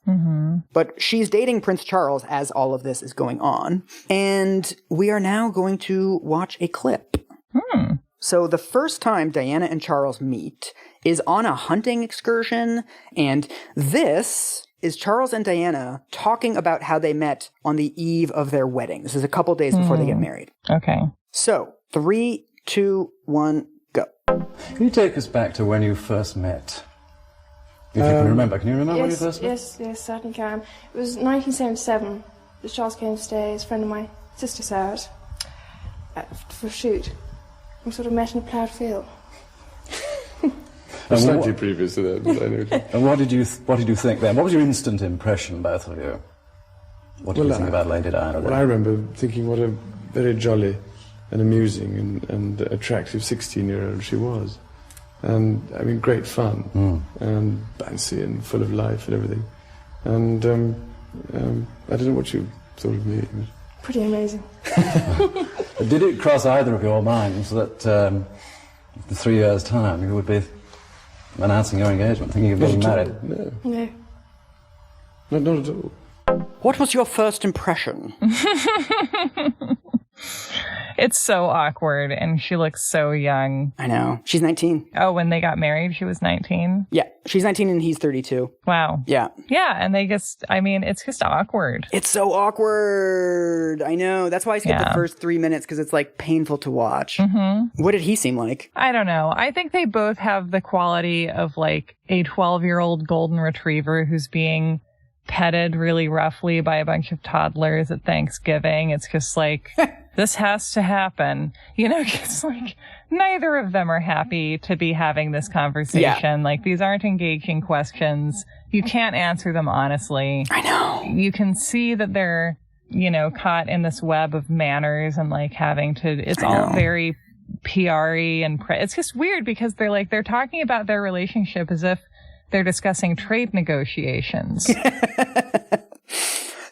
But she's dating Prince Charles as all of this is going on. And we are now going to watch a clip. So the first time Diana and Charles meet is on a hunting excursion, and this is Charles and Diana talking about how they met on the eve of their wedding. This is a couple days before they get married. Okay. So, 3, 2, 1, go. Can you take us back to when you first met? If you can remember. Can you remember when you first met? Yes, certainly can. It was 1977. Charles came to stay as a friend of my sister Sarah's. for a shoot. We sort of met in a ploughed field. Slightly previous to that, but I know. And what did you think then? What was your instant impression, both of you? What did you think about Lady Diana? Well, I remember thinking what a very jolly and amusing and attractive 16-year-old she was. And, I mean, great fun. And bouncy and full of life and everything. And I don't know what you thought of me. Pretty amazing. Did it cross either of your minds that in 3 years' time you would be announcing your engagement, thinking of being married? No. Not at all. What was your first impression? It's so awkward, and she looks so young. I know. She's 19. Oh, when they got married, she was 19? Yeah, she's 19 and he's 32. Wow. Yeah. Yeah, and it's just awkward. It's so awkward. I know. That's why I skipped the first 3 minutes, because it's, like, painful to watch. Mm-hmm. What did he seem like? I don't know. I think they both have the quality of, like, a 12-year-old golden retriever who's being petted really roughly by a bunch of toddlers at Thanksgiving. It's just like, this has to happen. You know, it's like, neither of them are happy to be having this conversation. Yeah. Like, these aren't engaging questions. You can't answer them honestly. I know. You can see that they're, you know, caught in this web of manners and, like, having to, it's all very PR-y and it's just weird because they're talking about their relationship as if they're discussing trade negotiations.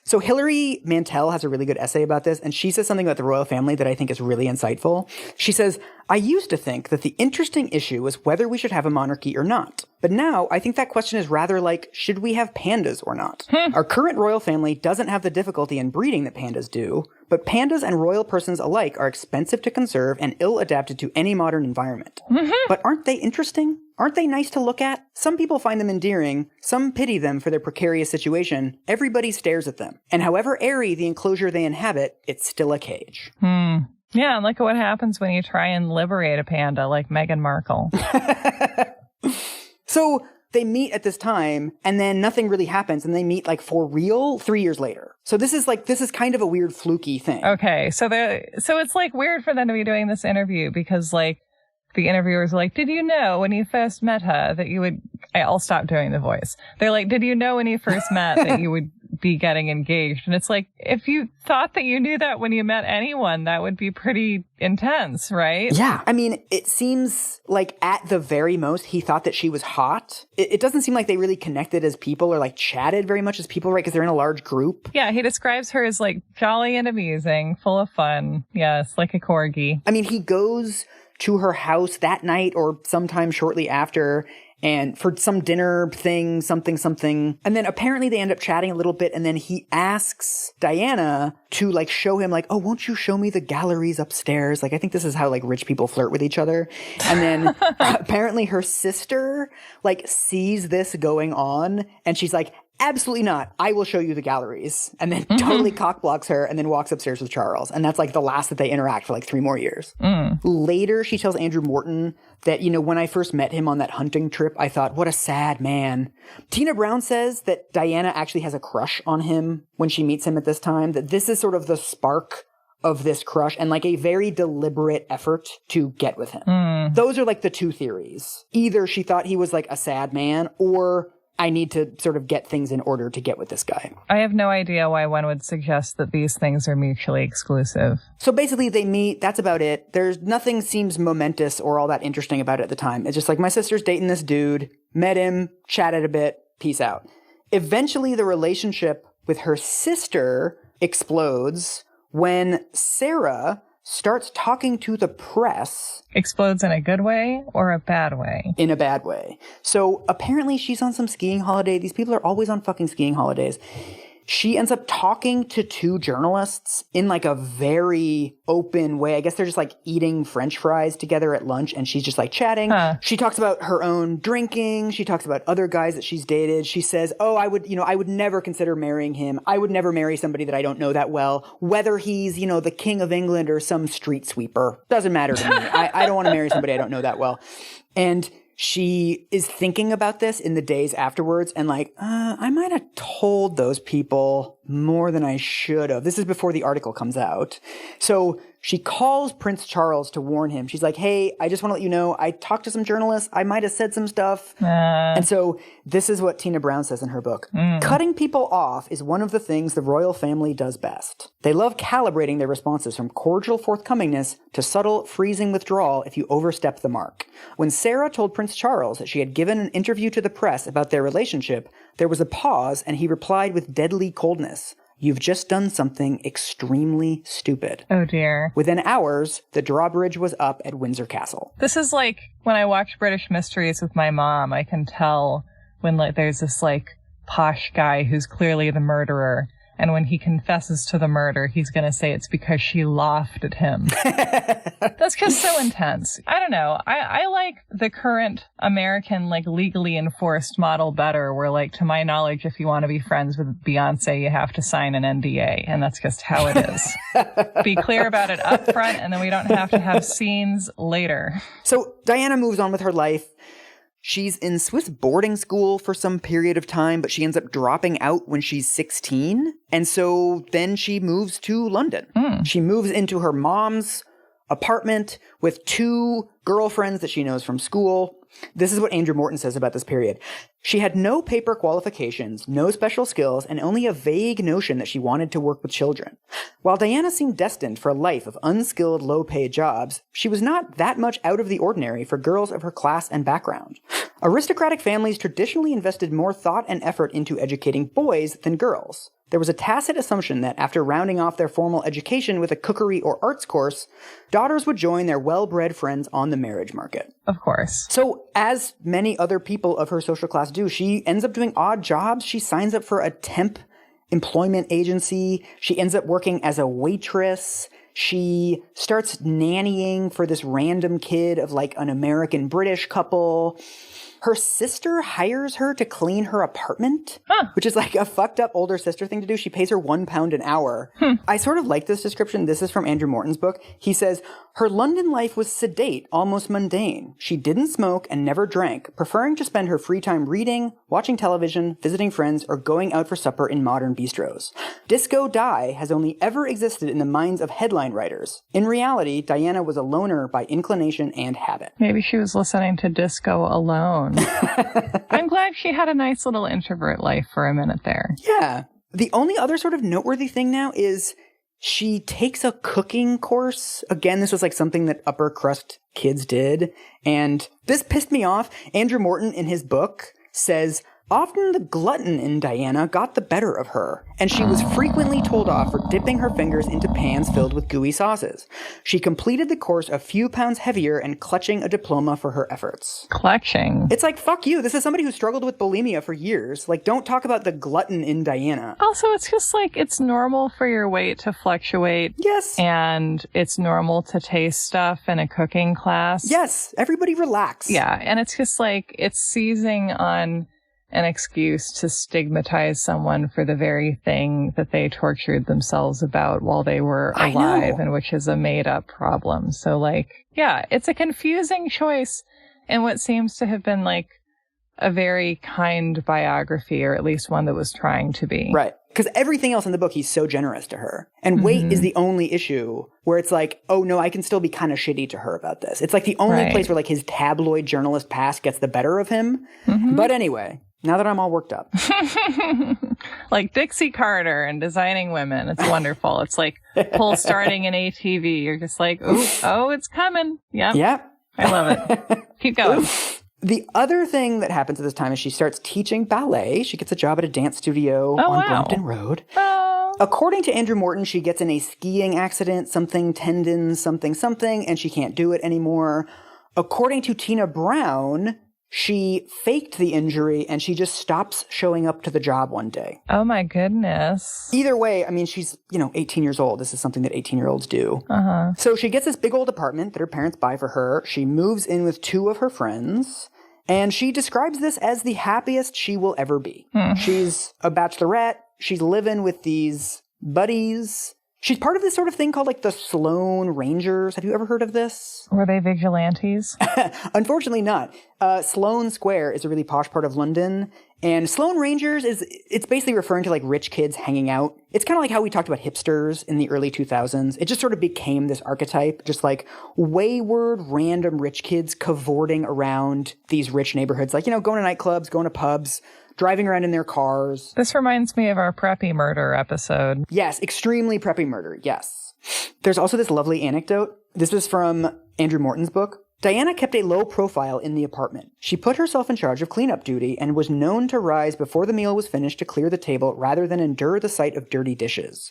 So Hilary Mantel has a really good essay about this, and she says something about the royal family that I think is really insightful. She says, I used to think that the interesting issue was whether we should have a monarchy or not. But now I think that question is rather like, should we have pandas or not? Our current royal family doesn't have the difficulty in breeding that pandas do, but pandas and royal persons alike are expensive to conserve and ill-adapted to any modern environment. But aren't they interesting? Aren't they nice to look at? Some people find them endearing. Some pity them for their precarious situation. Everybody stares at them. And however airy the enclosure they inhabit, it's still a cage. Yeah, and look at what happens when you try and liberate a panda like Meghan Markle. So they meet at this time, and then nothing really happens, and they meet, like, for real 3 years later. So this is kind of a weird fluky thing. Okay, so it's, like, weird for them to be doing this interview because, like, the interviewers are like, did you know when you first met her that you would... I'll stop doing the voice. They're like, did you know when you first met that you would be getting engaged? And it's like, if you thought that you knew that when you met anyone, that would be pretty intense, right? Yeah. I mean, it seems like at the very most, he thought that she was hot. It doesn't seem like they really connected as people or, like, chatted very much as people, right? Because they're in a large group. Yeah, he describes her as, like, jolly and amusing, full of fun. Yes, like a corgi. I mean, he goes to her house that night or sometime shortly after, and for some dinner thing, something. And then apparently they end up chatting a little bit, and then he asks Diana to, like, show him, like, oh, won't you show me the galleries upstairs? Like, I think this is how, like, rich people flirt with each other. And then apparently her sister, like, sees this going on, and she's like, absolutely not. I will show you the galleries. And then totally cockblocks her and then walks upstairs with Charles. And that's, like, the last that they interact for, like, 3 more years. Later, she tells Andrew Morton that, you know, when I first met him on that hunting trip, I thought, what a sad man. Tina Brown says that Diana actually has a crush on him when she meets him at this time, that this is sort of the spark of this crush and, like, a very deliberate effort to get with him. Those are, like, the 2 theories. Either she thought he was, like, a sad man, or I need to sort of get things in order to get with this guy. I have no idea why one would suggest that these things are mutually exclusive. So basically they meet, that's about it. There's nothing seems momentous or all that interesting about it at the time. It's just like, my sister's dating this dude, met him, chatted a bit, peace out. Eventually the relationship with her sister explodes when Sarah starts talking to the press. Explodes in a good way or a bad way? In a bad way. So apparently she's on some skiing holiday. These people are always on fucking skiing holidays. She ends up talking to 2 journalists in, like, a very open way. I guess they're just, like, eating French fries together at lunch, and she's just, like, chatting. She talks about her own drinking. She talks about other guys that she's dated. She says, oh, I would never consider marrying him. I would never marry somebody that I don't know that well. Whether he's, you know, the King of England or some street sweeper. Doesn't matter to me. I don't want to marry somebody I don't know that well. And she is thinking about this in the days afterwards and, like, I might have told those people more than I should have. This is before the article comes out. So she calls Prince Charles to warn him. She's like, hey, I just want to let you know, I talked to some journalists. I might have said some stuff. And so this is what Tina Brown says in her book. Cutting people off is one of the things the royal family does best. They love calibrating their responses from cordial forthcomingness to subtle freezing withdrawal if you overstep the mark. When Sarah told Prince Charles that she had given an interview to the press about their relationship, there was a pause and he replied with deadly coldness. You've just done something extremely stupid. Oh, dear. Within hours, the drawbridge was up at Windsor Castle. This is like when I watch British Mysteries with my mom, I can tell when like there's this like posh guy who's clearly the murderer. And when he confesses to the murder, he's going to say it's because she laughed at him. That's just so intense. I don't know. I like the current American, like, legally enforced model better, where, like, to my knowledge, if you want to be friends with Beyoncé, you have to sign an NDA. And that's just how it is. Be clear about it up front, and then we don't have to have scenes later. So Diana moves on with her life. She's in Swiss boarding school for some period of time, but she ends up dropping out when she's 16. And so then she moves to London. She moves into her mom's apartment with 2 girlfriends that she knows from school. This is what Andrew Morton says about this period. She had no paper qualifications, no special skills, and only a vague notion that she wanted to work with children. While Diana seemed destined for a life of unskilled, low-paid jobs, she was not that much out of the ordinary for girls of her class and background. Aristocratic families traditionally invested more thought and effort into educating boys than girls. There was a tacit assumption that after rounding off their formal education with a cookery or arts course, daughters would join their well-bred friends on the marriage market. Of course. So, as many other people of her social class do, she ends up doing odd jobs. She signs up for a temp employment agency. She ends up working as a waitress. She starts nannying for this random kid of like an American-British couple. Her sister hires her to clean her apartment, which is like a fucked up older sister thing to do. She pays her £1 an hour. I sort of like this description. This is from Andrew Morton's book. He says, her London life was sedate, almost mundane. She didn't smoke and never drank, preferring to spend her free time reading, watching television, visiting friends, or going out for supper in modern bistros. Disco Die has only ever existed in the minds of headline writers. In reality, Diana was a loner by inclination and habit. Maybe she was listening to disco alone. I'm glad she had a nice little introvert life for a minute there. Yeah. The only other sort of noteworthy thing now is she takes a cooking course. Again, this was like something that upper crust kids did. And this pissed me off. Andrew Morton in his book says, often the glutton in Diana got the better of her, and she was frequently told off for dipping her fingers into pans filled with gooey sauces. She completed the course a few pounds heavier and clutching a diploma for her efforts. Clutching? It's like, fuck you. This is somebody who struggled with bulimia for years. Like, don't talk about the glutton in Diana. Also, it's just like, it's normal for your weight to fluctuate. Yes. And it's normal to taste stuff in a cooking class. Yes. Everybody relax. Yeah. And it's just like, it's seizing on an excuse to stigmatize someone for the very thing that they tortured themselves about while they were alive, and which is a made-up problem. So, like, yeah, it's a confusing choice in what seems to have been, like, a very kind biography, or at least one that was trying to be. Right. Because everything else in the book, he's so generous to her. And weight is the only issue where it's like, oh, no, I can still be kind of shitty to her about this. It's like the only place where, like, his tabloid journalist past gets the better of him. But anyway, now that I'm all worked up. Like Dixie Carter and Designing Women. It's wonderful. It's like pull starting an ATV. You're just like, ooh, oh, it's coming. Yep. Yep. I love it. Keep going. The other thing that happens at this time is she starts teaching ballet. She gets a job at a dance studio on Brompton Road. According to Andrew Morton, she gets in a skiing accident, something tendons, something, and she can't do it anymore. According to Tina Brown, she faked the injury and she just stops showing up to the job one day. Oh my goodness. Either way, I mean, she's, 18 years old. This is something that 18-year-olds do. So she gets this big old apartment that her parents buy for her. She moves in with 2 of her friends. And she describes this as the happiest she will ever be. She's a bachelorette. She's living with these buddies. She's part of this sort of thing called like the Sloane Rangers. Have you ever heard of this? Were they vigilantes? Unfortunately not. Sloane Square is a really posh part of London. And Sloane Rangers it's basically referring to like rich kids hanging out. It's kind of like how we talked about hipsters in the early 2000s. It just sort of became this archetype, just like wayward, random rich kids cavorting around these rich neighborhoods, like, going to nightclubs, going to pubs, driving around in their cars. This reminds me of our preppy murder episode. Yes, extremely preppy murder, yes. There's also this lovely anecdote. This was from Andrew Morton's book. Diana kept a low profile in the apartment. She put herself in charge of cleanup duty and was known to rise before the meal was finished to clear the table rather than endure the sight of dirty dishes.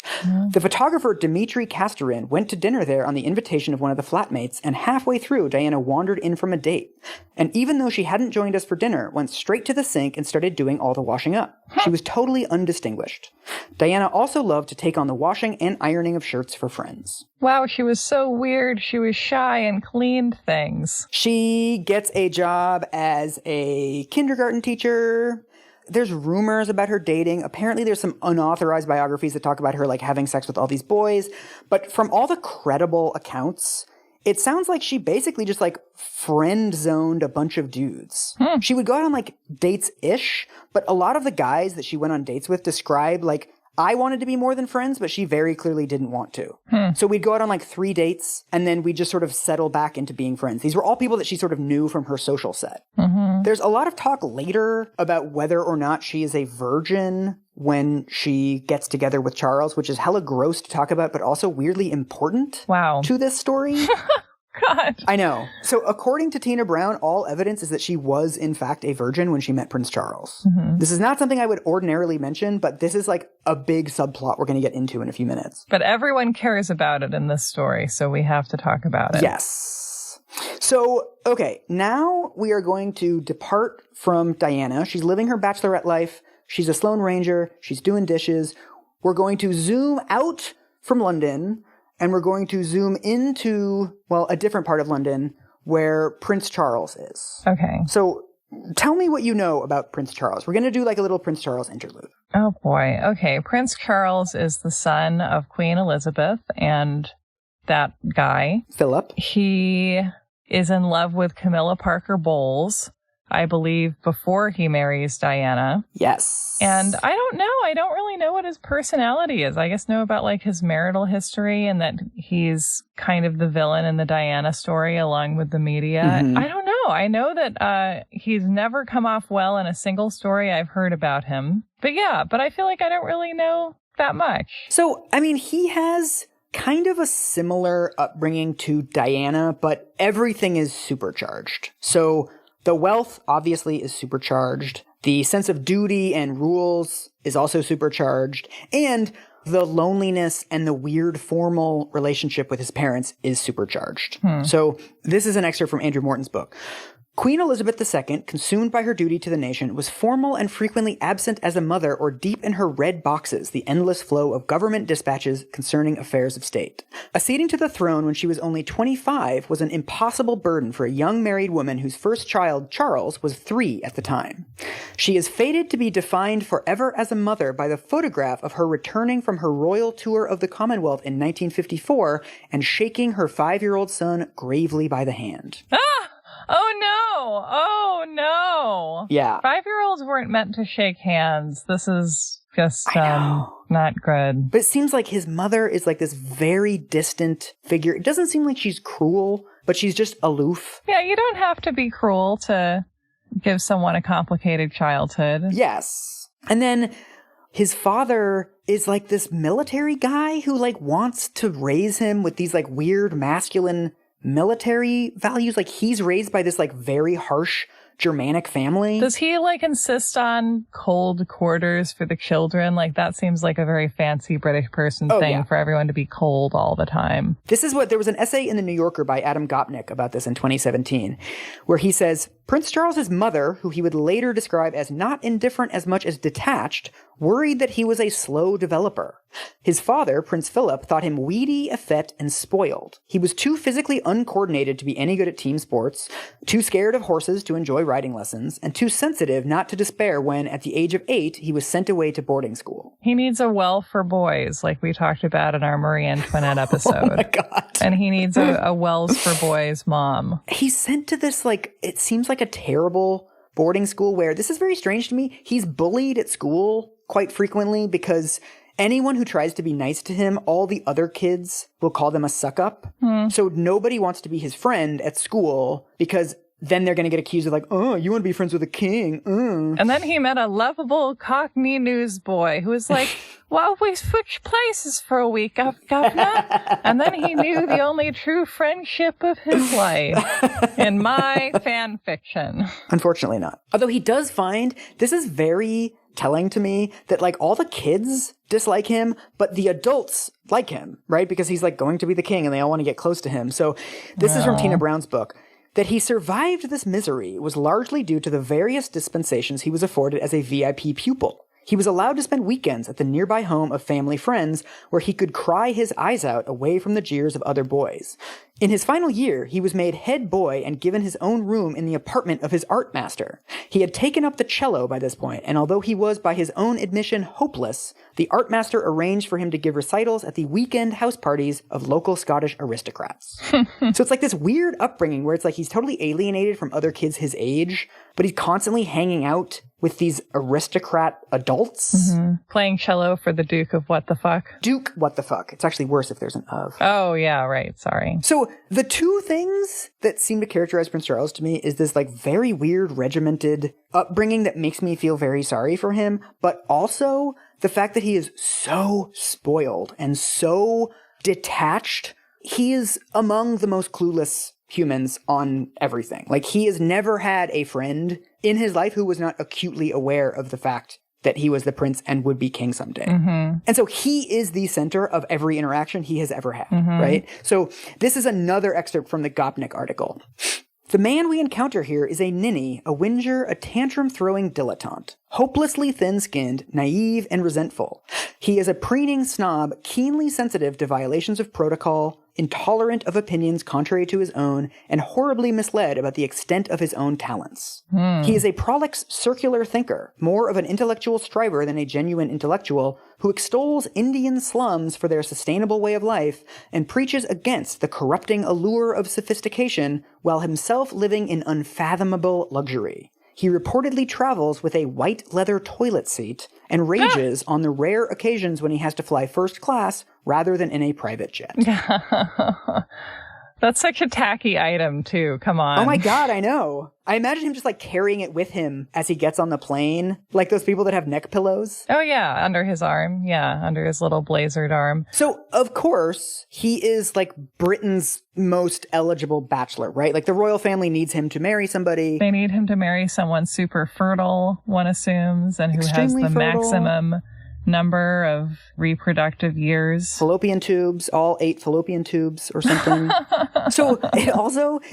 The photographer Dmitry Kasterin went to dinner there on the invitation of one of the flatmates, and halfway through, Diana wandered in from a date. And even though she hadn't joined us for dinner, went straight to the sink and started doing all the washing up. She was totally undistinguished. Diana also loved to take on the washing and ironing of shirts for friends. Wow, she was so weird. She was shy and cleaned things. She gets a job as a kindergarten teacher. There's rumors about her dating. Apparently there's some unauthorized biographies that talk about her like having sex with all these boys. But from all the credible accounts, it sounds like she basically just like friend zoned a bunch of dudes. She would go out on like dates-ish, but a lot of the guys that she went on dates with describe like, I wanted to be more than friends, but she very clearly didn't want to. So we'd go out on like 3 dates, and then we'd just sort of settle back into being friends. These were all people that she sort of knew from her social set. There's a lot of talk later about whether or not she is a virgin when she gets together with Charles, which is hella gross to talk about, but also weirdly important to this story. God. I know. So according to Tina Brown, all evidence is that she was, in fact, a virgin when she met Prince Charles. This is not something I would ordinarily mention, but this is like a big subplot we're going to get into in a few minutes. But everyone cares about it in this story, so we have to talk about it. Yes. So, okay, now we are going to depart from Diana. She's living her bachelorette life. She's a Sloane Ranger. She's doing dishes. We're going to zoom out from London, and we're going to zoom into, well, a different part of London where Prince Charles is. Okay. So tell me what you know about Prince Charles. We're going to do like a little Prince Charles interlude. Oh, boy. Okay. Prince Charles is the son of Queen Elizabeth and that guy. Philip. He is in love with Camilla Parker Bowles, I believe, before he marries Diana. Yes. And I don't know. I don't really know what his personality is. I guess know about like his marital history and that he's kind of the villain in the Diana story along with the media. I don't know. I know that he's never come off well in a single story I've heard about him. But yeah, but I feel like I don't really know that much. So, I mean, he has kind of a similar upbringing to Diana, but everything is supercharged. So the wealth, obviously, is supercharged. The sense of duty and rules is also supercharged. And the loneliness and the weird formal relationship with his parents is supercharged. So this is an excerpt from Andrew Morton's book. Queen Elizabeth II, consumed by her duty to the nation, was formal and frequently absent as a mother or deep in her red boxes, the endless flow of government dispatches concerning affairs of state. Acceding to the throne when she was only 25 was an impossible burden for a young married woman whose first child, Charles, was 3 at the time. She is fated to be defined forever as a mother by the photograph of her returning from her royal tour of the Commonwealth in 1954 and shaking her 5-year-old son gravely by the hand. Oh, no. Oh, no. Yeah. 5-year-olds weren't meant to shake hands. This is just not good. But it seems like his mother is like this very distant figure. It doesn't seem like she's cruel, but she's just aloof. Yeah, you don't have to be cruel to give someone a complicated childhood. Yes. And then his father is like this military guy who like wants to raise him with these like weird masculine military values. Like he's raised by this like very harsh Germanic family. Does he like insist on cold quarters for the children? Like that seems like a very fancy British person thing for everyone to be cold all the time. This is what there was an essay in the New Yorker by Adam Gopnik about this in 2017, where he says, Prince Charles's mother, who he would later describe as not indifferent as much as detached, worried that he was a slow developer. His father, Prince Philip, thought him weedy, effete, and spoiled. He was too physically uncoordinated to be any good at team sports, too scared of horses to enjoy riding lessons, and too sensitive not to despair when, at the age of 8, he was sent away to boarding school. He needs a well for boys, like we talked about in our Marie Antoinette episode. Oh my God. And he needs a Wells for Boys mom. He's sent to this, like, it seems like a terrible boarding school where, this is very strange to me, he's bullied at school quite frequently because anyone who tries to be nice to him, all the other kids will call them a suck-up. So nobody wants to be his friend at school because then they're going to get accused of like, oh, you want to be friends with a king. And then he met a lovable Cockney newsboy who was like, well, we switched places for a week, governor. And then he knew the only true friendship of his life in my fan fiction. Unfortunately not. Although he does find, this is very telling to me, that like all the kids dislike him, but the adults like him, right? Because he's like going to be the king and they all want to get close to him. So this is from Tina Brown's book. That he survived this misery was largely due to the various dispensations he was afforded as a VIP pupil. He was allowed to spend weekends at the nearby home of family friends where he could cry his eyes out away from the jeers of other boys. In his final year, he was made head boy and given his own room in the apartment of his art master. He had taken up the cello by this point, and although he was by his own admission hopeless, the art master arranged for him to give recitals at the weekend house parties of local Scottish aristocrats. So it's like this weird upbringing where it's like he's totally alienated from other kids his age, but he's constantly hanging out with these aristocrat adults. Playing cello for the Duke of what the fuck. Duke what the fuck. It's actually worse if there's an of. Oh, yeah, right. Sorry. So the two things that seem to characterize Prince Charles to me is this like very weird regimented upbringing that makes me feel very sorry for him, but also the fact that he is so spoiled and so detached. He is among the most clueless humans on everything. Like, he has never had a friend in his life who was not acutely aware of the fact that he was the prince and would be king someday. And so he is the center of every interaction he has ever had, right? So this is another excerpt from the Gopnik article. The man we encounter here is a ninny, a whinger, a tantrum-throwing dilettante. Hopelessly thin-skinned, naive, and resentful. He is a preening snob, keenly sensitive to violations of protocol, intolerant of opinions contrary to his own, and horribly misled about the extent of his own talents. He is a prolix circular thinker, more of an intellectual striver than a genuine intellectual, who extols Indian slums for their sustainable way of life and preaches against the corrupting allure of sophistication while himself living in unfathomable luxury. He reportedly travels with a white leather toilet seat and rages on the rare occasions when he has to fly first class rather than in a private jet. That's such a tacky item, too. Come on. Oh my God, I know. I imagine him just like carrying it with him as he gets on the plane, like those people that have neck pillows. Oh yeah, under his arm. Yeah, under his little blazered arm. So, of course, he is like Britain's most eligible bachelor, right? Like the royal family needs him to marry somebody. They need him to marry someone super fertile, one assumes, and who Extremely has the fertile. maximum number of reproductive years. Fallopian tubes, all 8 fallopian tubes or something. So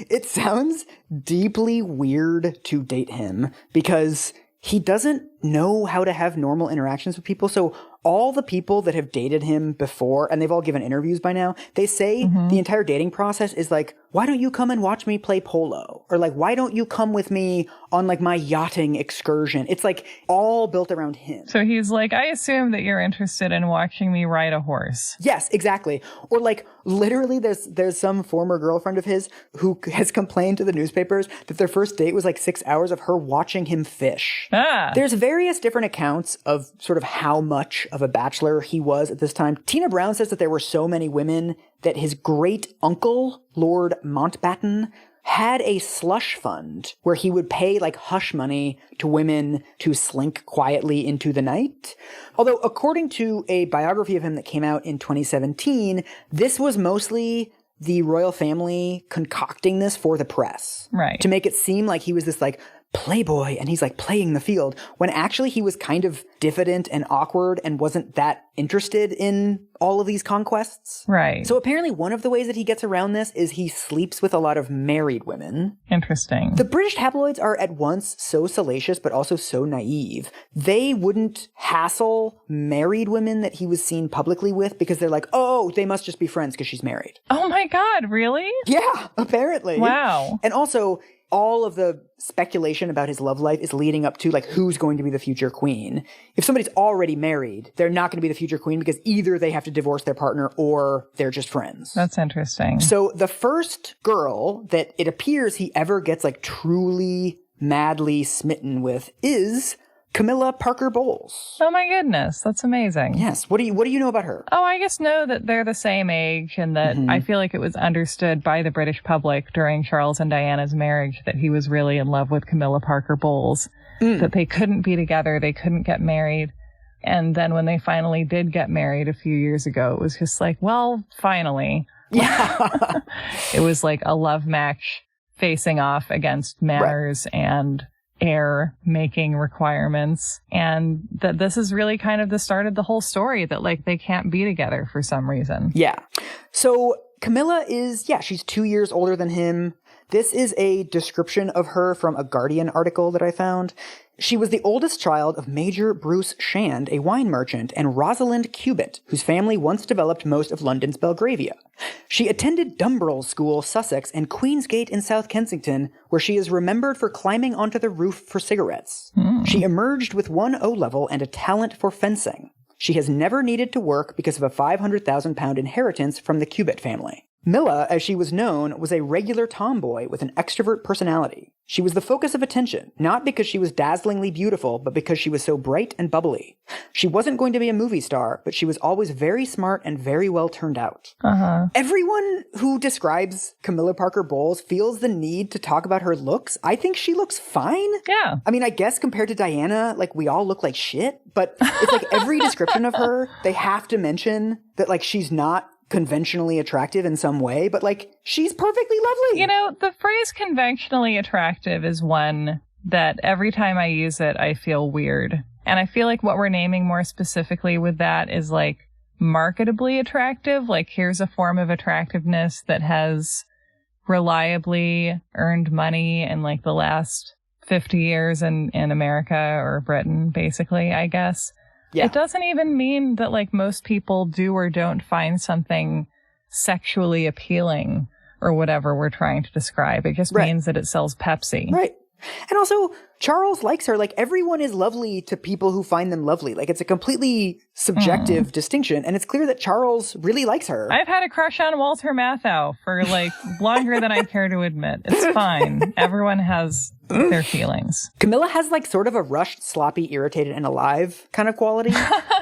it sounds deeply weird to date him because he doesn't know how to have normal interactions with people. So all the people that have dated him before, and they've all given interviews by now, they say the entire dating process is like, why don't you come and watch me play polo? Or like, why don't you come with me on like my yachting excursion? It's like all built around him. So he's like, I assume that you're interested in watching me ride a horse. Yes, exactly. Or like literally there's some former girlfriend of his who has complained to the newspapers that their first date was like 6 hours of her watching him fish. There's various different accounts of sort of how much of a bachelor he was at this time. Tina Brown says that there were so many women that his great uncle, Lord Mountbatten, had a slush fund where he would pay like hush money to women to slink quietly into the night. Although according to a biography of him that came out in 2017, this was mostly the royal family concocting this for the press. Right. To make it seem like he was this like playboy and he's like playing the field when actually he was kind of diffident and awkward and wasn't that interested in all of these conquests. Right. So apparently one of the ways that he gets around this is he sleeps with a lot of married women. Interesting. The British tabloids are at once so salacious but also so naive. They wouldn't hassle married women that he was seen publicly with because they're like, oh, they must just be friends because she's married. Oh my God, really? Yeah, apparently. Wow. And also, all of the speculation about his love life is leading up to like who's going to be the future queen. If somebody's already married, they're not going to be the future queen because either they have to divorce their partner or they're just friends. That's interesting. So the first girl that it appears he ever gets like truly madly smitten with is Camilla Parker Bowles. Oh my goodness, that's amazing. Yes. What do you know about her? Oh, I just know that they're the same age, and that I feel like it was understood by the British public during Charles and Diana's marriage that he was really in love with Camilla Parker Bowles, that they couldn't be together, they couldn't get married. And then when they finally did get married a few years ago, it was just like, well, finally. Yeah. It was like a love match facing off against manners and heir making requirements, and that this is really kind of the start of the whole story, that like they can't be together for some reason. Yeah. So Camilla is, she's 2 years older than him. This is a description of her from a Guardian article that I found. She was the oldest child of Major Bruce Shand, a wine merchant, and Rosalind Cubitt, whose family once developed most of London's Belgravia. She attended Dumbrell School, Sussex, and Queensgate in South Kensington, where she is remembered for climbing onto the roof for cigarettes. She emerged with 1 O-level and a talent for fencing. She has never needed to work because of a £500,000 inheritance from the Cubitt family. Milla, as she was known, was a regular tomboy with an extrovert personality. She was the focus of attention, not because she was dazzlingly beautiful, but because she was so bright and bubbly. She wasn't going to be a movie star, but she was always very smart and very well turned out. Everyone who describes Camilla Parker Bowles feels the need to talk about her looks. I think she looks fine. Yeah. I mean, I guess compared to Diana, like, we all look like shit, but it's like every description of her, they have to mention that, like, she's not conventionally attractive in some way, but like she's perfectly lovely. You know, the phrase conventionally attractive is one that every time I use it, I feel weird. And I feel like what we're naming more specifically with that is like marketably attractive. Like, here's a form of attractiveness that has reliably earned money in like the last 50 years in America or Britain, basically, I guess. Yeah. It doesn't even mean that like most people do or don't find something sexually appealing or whatever we're trying to describe. It just means that it sells Pepsi. Right. And also, Charles likes her. Like, everyone is lovely to people who find them lovely. Like, it's a completely subjective distinction. And it's clear that Charles really likes her. I've had a crush on Walter Matthau for like longer than I care to admit. It's fine. Everyone has their feelings. Camilla has like sort of a rushed, sloppy, irritated, and alive kind of quality.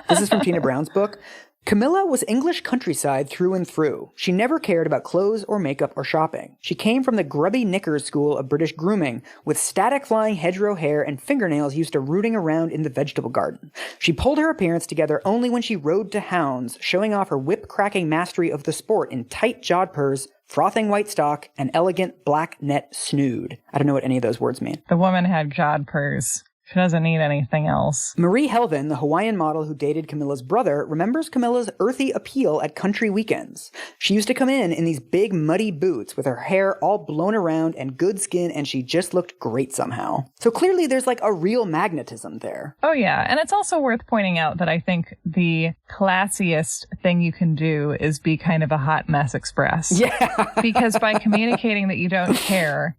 This is from Tina Brown's book. Camilla was English countryside through and through. She never cared about clothes or makeup or shopping. She came from the grubby knickers school of British grooming, with static flying hedgerow hair and fingernails used to rooting around in the vegetable garden. She pulled her appearance together only when she rode to hounds, showing off her whip-cracking mastery of the sport in tight jodhpurs, frothing white stock, and elegant black net snood. I don't know what any of those words mean. The woman had jodhpurs. She doesn't need anything else. Marie Helvin, the Hawaiian model who dated Camilla's brother, remembers Camilla's earthy appeal at country weekends. She used to come in these big muddy boots with her hair all blown around and good skin, and she just looked great somehow. So clearly there's like a real magnetism there. Oh yeah, and it's also worth pointing out that I think the classiest thing you can do is be kind of a hot mess express. Yeah. Because by communicating that you don't care,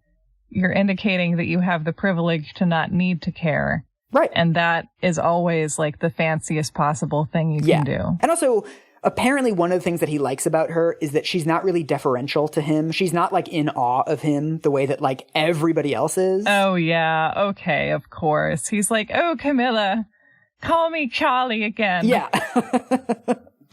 you're indicating that you have the privilege to not need to care. Right. And that is always like the fanciest possible thing you can do. And also, apparently one of the things that he likes about her is that she's not really deferential to him. She's not like in awe of him the way that like everybody else is. Oh yeah. Okay. Of course. He's like, oh, Camilla, call me Charlie again. Yeah.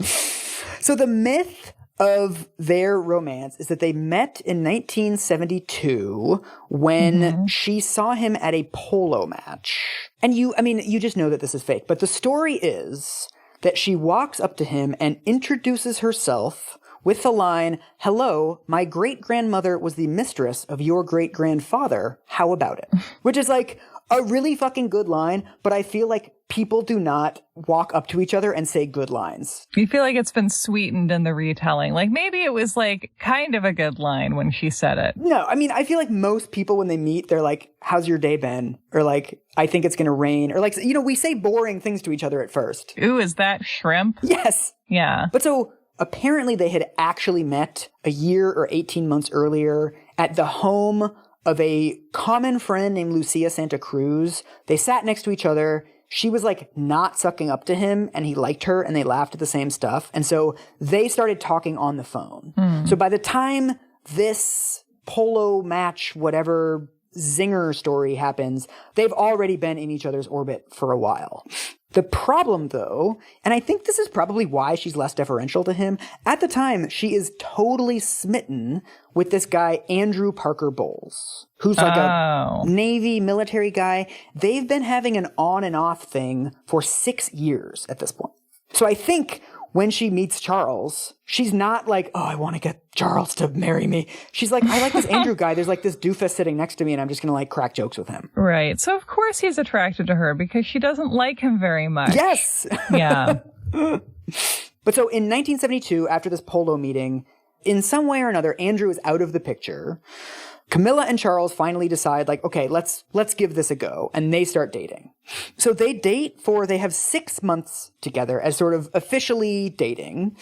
So the myth of their romance is that they met in 1972 when she saw him at a polo match. And you just know that this is fake, but the story is that she walks up to him and introduces herself with the line, "Hello, my great-grandmother was the mistress of your great-grandfather. How about it?" Which is like a really fucking good line, but I feel like people do not walk up to each other and say good lines. You feel like it's been sweetened in the retelling. Like maybe it was like kind of a good line when she said it. No, I mean, I feel like most people when they meet, they're like, "How's your day been?" Or like, "I think it's going to rain." Or like, we say boring things to each other at first. Ooh, is that shrimp? Yes. Yeah. But so apparently they had actually met a year or 18 months earlier at the home of a common friend named Lucia Santa Cruz. They sat next to each other. She was like not sucking up to him and he liked her and they laughed at the same stuff. And so they started talking on the phone. So by the time this polo match, whatever, zinger story happens, they've already been in each other's orbit for a while. The problem, though, and I think this is probably why she's less deferential to him, at the time, she is totally smitten with this guy, Andrew Parker Bowles, who's like a Navy military guy. They've been having an on and off thing for 6 years at this point. So I think when she meets Charles, she's not like, oh, I want to get Charles to marry me. She's like, I like this Andrew guy. There's like this doofus sitting next to me and I'm just going to like crack jokes with him. Right. So of course he's attracted to her because she doesn't like him very much. Yes. Yeah. But so in 1972, after this polo meeting, in some way or another, Andrew is out of the picture. Camilla and Charles finally decide, like, okay, let's give this a go. And they start dating. So they they have 6 months together as sort of officially dating.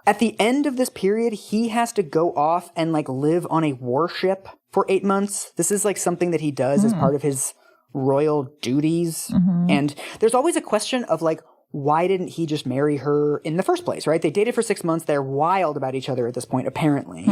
At the end of this period, he has to go off and like live on a warship for 8 months. This is like something that he does as part of his royal duties. Mm-hmm. And there's always a question of like, why didn't he just marry her in the first place, right? They dated for 6 months. They're wild about each other at this point, apparently.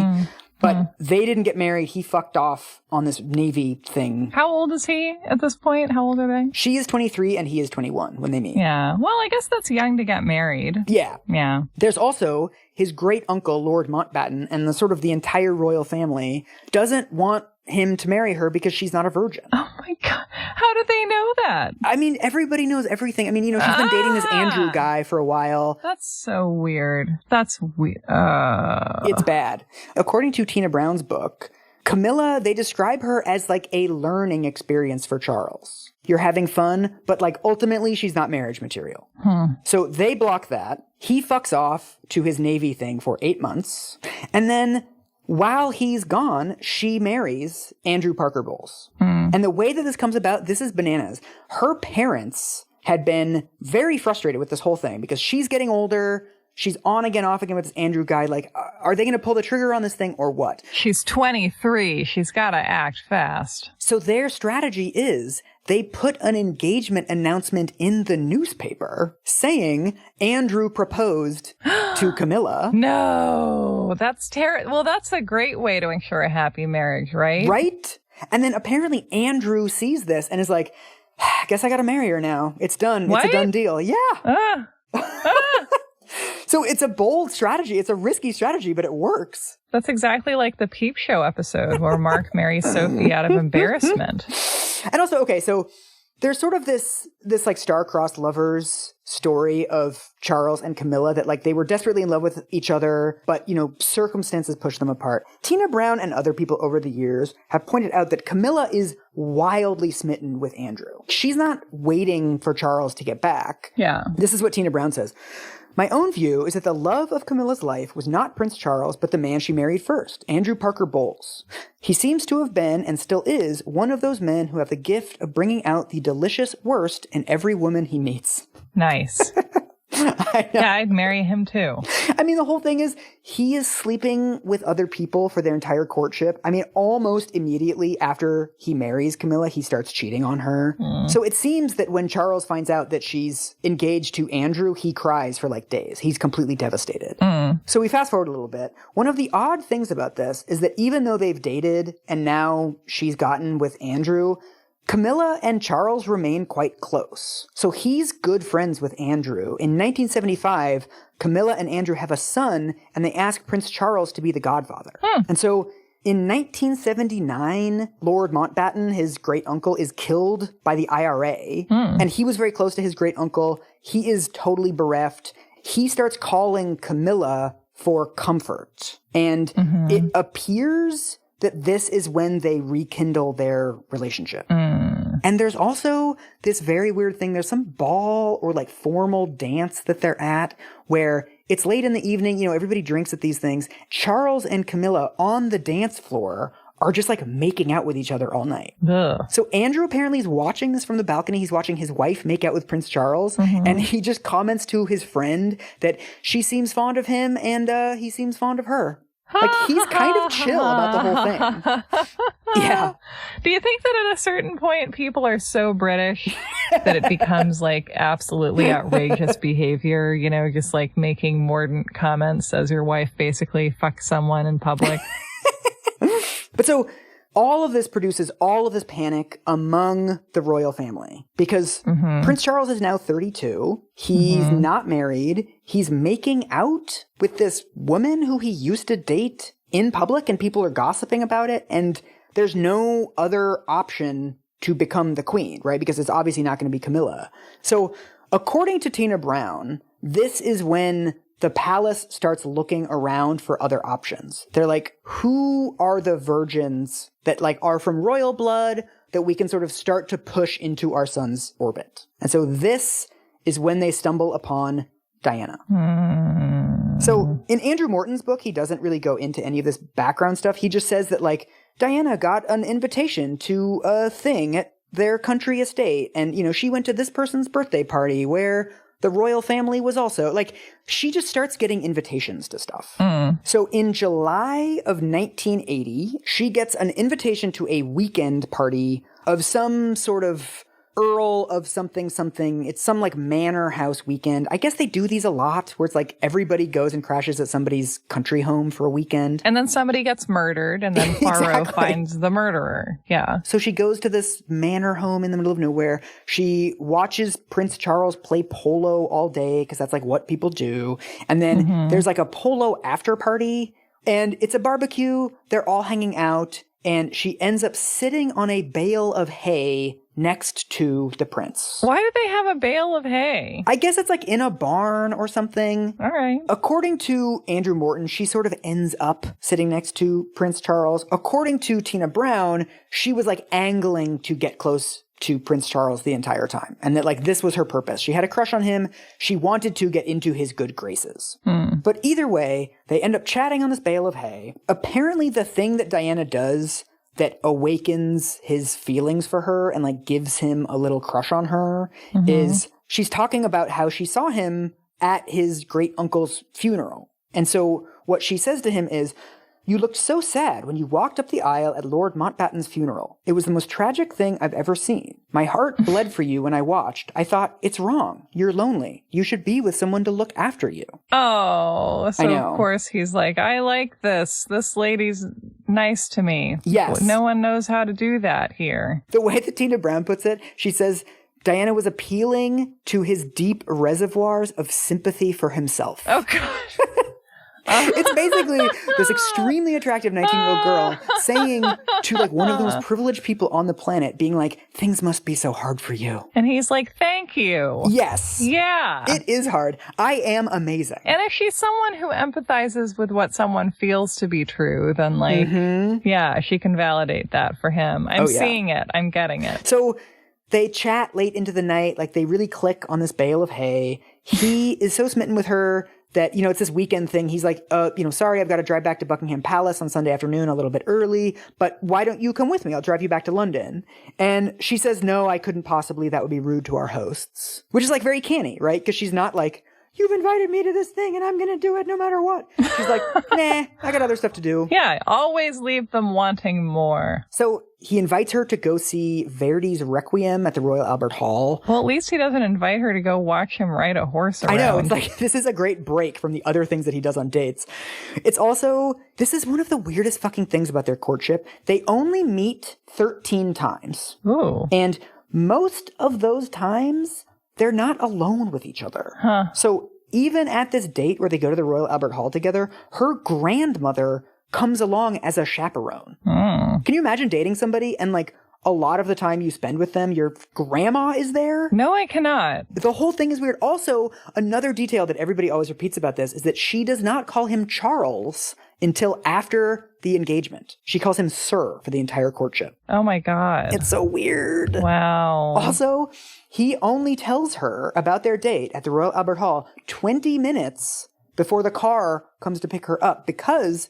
But they didn't get married. He fucked off on this Navy thing. How old is he at this point? How old are they? She is 23 and he is 21 when they meet. Yeah. Well, I guess that's young to get married. Yeah. Yeah. There's also his great uncle, Lord Mountbatten, and the entire royal family doesn't want him to marry her because she's not a virgin. Oh my God. How did they know that? I mean, everybody knows everything. I mean, she's been dating this Andrew guy for a while. That's so weird. That's weird. It's bad. According to Tina Brown's book, Camilla, they describe her as like a learning experience for Charles. You're having fun, but like ultimately she's not marriage material. So they block that. He fucks off to his Navy thing for 8 months. And then while he's gone, she marries Andrew Parker Bowles. And the way that this comes about, this is bananas. Her parents had been very frustrated with this whole thing because she's getting older. She's on again, off again with this Andrew guy. Like, are they going to pull the trigger on this thing or what? She's 23. She's got to act fast. So their strategy is they put an engagement announcement in the newspaper saying Andrew proposed to Camilla. No, that's terrible. Well, that's a great way to ensure a happy marriage, right? Right? And then apparently Andrew sees this and is like, I guess I got to marry her now. It's done. What? It's a done deal. Yeah. So it's a bold strategy. It's a risky strategy, but it works. That's exactly like the Peep Show episode where Mark marries Sophie out of embarrassment. And also, okay, so there's sort of this like star-crossed lovers story of Charles and Camilla that like they were desperately in love with each other, but circumstances pushed them apart. Tina Brown and other people over the years have pointed out that Camilla is wildly smitten with Andrew. She's not waiting for Charles to get back. Yeah. This is what Tina Brown says. My own view is that the love of Camilla's life was not Prince Charles, but the man she married first, Andrew Parker Bowles. He seems to have been, and still is, one of those men who have the gift of bringing out the delicious worst in every woman he meets. Nice. Yeah, I'd marry him too. I mean, the whole thing is he is sleeping with other people for their entire courtship. I mean, almost immediately after he marries Camilla, he starts cheating on her. So it seems that when Charles finds out that she's engaged to Andrew, he cries for like days. He's completely devastated. So we fast forward a little bit. One of the odd things about this is that even though they've dated and now she's gotten with Andrew, Camilla and Charles remain quite close. So he's good friends with Andrew. In 1975, Camilla and Andrew have a son, and they ask Prince Charles to be the godfather. And so in 1979, Lord Mountbatten, his great uncle, is killed by the IRA. And he was very close to his great uncle. He is totally bereft. He starts calling Camilla for comfort. And it appears that this is when they rekindle their relationship. And there's also this very weird thing. There's some ball or like formal dance that they're at where it's late in the evening. Everybody drinks at these things. Charles and Camilla on the dance floor are just like making out with each other all night. Ugh. So Andrew apparently is watching this from the balcony. He's watching his wife make out with Prince Charles. And he just comments to his friend that she seems fond of him and he seems fond of her. Like, he's kind of chill about the whole thing. Yeah. Do you think that at a certain point people are so British that it becomes like absolutely outrageous behavior, just like making mordant comments as your wife basically fucks someone in public? But so all of this produces all of this panic among the royal family because Prince Charles is now 32. He's not married. He's making out with this woman who he used to date in public, and people are gossiping about it. And there's no other option to become the queen, right? Because it's obviously not going to be Camilla. So according to Tina Brown, this is when the palace starts looking around for other options. They're like, who are the virgins that like are from royal blood that we can sort of start to push into our son's orbit? And so this is when they stumble upon Diana. So in Andrew Morton's book, he doesn't really go into any of this background stuff. He just says that like Diana got an invitation to a thing at their country estate. And, you know, she went to this person's birthday party where the royal family was also like, she just starts getting invitations to stuff. So in July of 1980, she gets an invitation to a weekend party of some sort of Earl of something. It's some like manor house weekend. I guess they do these a lot where it's like everybody goes and crashes at somebody's country home for a weekend. And then somebody gets murdered and then Poirot finds the murderer. Yeah. So she goes to this manor home in the middle of nowhere. She watches Prince Charles play polo all day because that's like what people do. And then there's like a polo after party and it's a barbecue. They're all hanging out and she ends up sitting on a bale of hay next to the prince. Why do they have a bale of hay? I guess it's like in a barn or something. All right. According to Andrew Morton, she sort of ends up sitting next to Prince Charles. According to Tina Brown, she was like angling to get close to Prince Charles the entire time. And that like this was her purpose. She had a crush on him. She wanted to get into his good graces. But either way, they end up chatting on this bale of hay. Apparently the thing that Diana does that awakens his feelings for her and like gives him a little crush on her is she's talking about how she saw him at his great uncle's funeral. And so what she says to him is, "You looked so sad when you walked up the aisle at Lord Mountbatten's funeral. It was the most tragic thing I've ever seen. My heart bled for you when I watched. I thought, it's wrong. You're lonely. You should be with someone to look after you." Oh, so of course he's like, I like this. This lady's nice to me. Yes. No one knows how to do that here. The way that Tina Brown puts it, she says, Diana was appealing to his deep reservoirs of sympathy for himself. Oh, gosh. It's basically this extremely attractive 19-year-old girl saying to like one of the most privileged people on the planet, being like, things must be so hard for you. And he's like, thank you. Yes. Yeah. It is hard. I am amazing. And if she's someone who empathizes with what someone feels to be true, then like, yeah, she can validate that for him. I'm seeing it. I'm getting it. So they chat late into the night. Like they really click on this bale of hay. He is so smitten with her that, you know, it's this weekend thing. He's like, sorry, I've got to drive back to Buckingham Palace on Sunday afternoon a little bit early, but why don't you come with me? I'll drive you back to London. And she says, no, I couldn't possibly. That would be rude to our hosts, which is like very canny, right? Because she's not like, you've invited me to this thing and I'm going to do it no matter what. She's like, nah, I got other stuff to do. Yeah, always leave them wanting more. So he invites her to go see Verdi's Requiem at the Royal Albert Hall. Well, at least he doesn't invite her to go watch him ride a horse around. I know. It's like, this is a great break from the other things that he does on dates. It's also, this is one of the weirdest fucking things about their courtship. They only meet 13 times. Ooh. And most of those times, they're not alone with each other. Huh. So even at this date where they go to the Royal Albert Hall together, her grandmother comes along as a chaperone. Can you imagine dating somebody and like a lot of the time you spend with them, your grandma is there? No, I cannot. The whole thing is weird. Also, another detail that everybody always repeats about this is that she does not call him Charles until after the engagement. She calls him Sir for the entire courtship. Oh my God. It's so weird. Wow. Also, he only tells her about their date at the Royal Albert Hall 20 minutes before the car comes to pick her up because,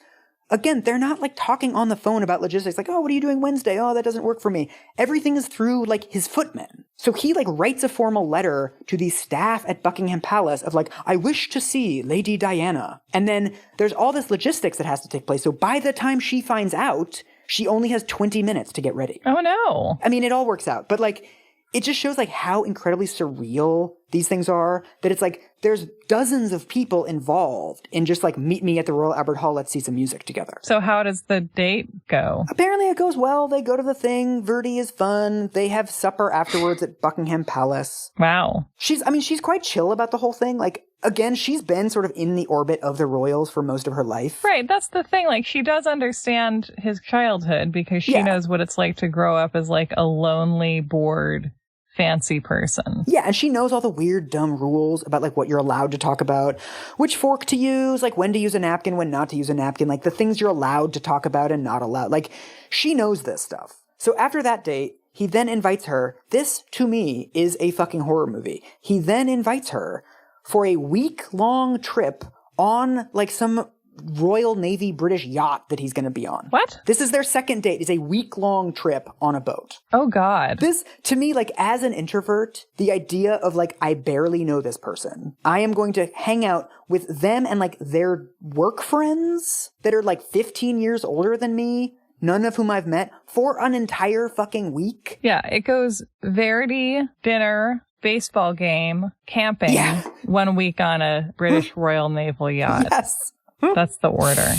again, they're not like talking on the phone about logistics like, oh, what are you doing Wednesday? Oh, that doesn't work for me. Everything is through like his footmen. So he like writes a formal letter to the staff at Buckingham Palace of like, I wish to see Lady Diana. And then there's all this logistics that has to take place. So by the time she finds out, she only has 20 minutes to get ready. Oh no. I mean, it all works out. But like, it just shows like how incredibly surreal these things are, that it's like there's dozens of people involved in just like, meet me at the Royal Albert Hall, let's see some music together. So how does the date go? Apparently it goes well. They go to the thing. Verdi is fun. They have supper afterwards at Buckingham Palace. Wow. She's quite chill about the whole thing. Like, again, she's been sort of in the orbit of the royals for most of her life. Right, that's the thing. Like, she does understand his childhood because she knows what it's like to grow up as like a lonely, bored, fancy person. Yeah, and she knows all the weird, dumb rules about like what you're allowed to talk about, which fork to use, like when to use a napkin, when not to use a napkin, like the things you're allowed to talk about and not allowed. Like, she knows this stuff. So after that date, he then invites her. This, to me, is a fucking horror movie. He then invites her for a week-long trip on like some Royal Navy British yacht that he's going to be on. What? This is their second date. It's a week-long trip on a boat. Oh, God. This, to me, like, as an introvert, the idea of, like, I barely know this person. I am going to hang out with them and, like, their work friends that are, like, 15 years older than me, none of whom I've met, for an entire fucking week. Yeah, it goes Verdi, dinner, baseball game, camping, 1 week on a British Royal Naval yacht. Yes. That's the order.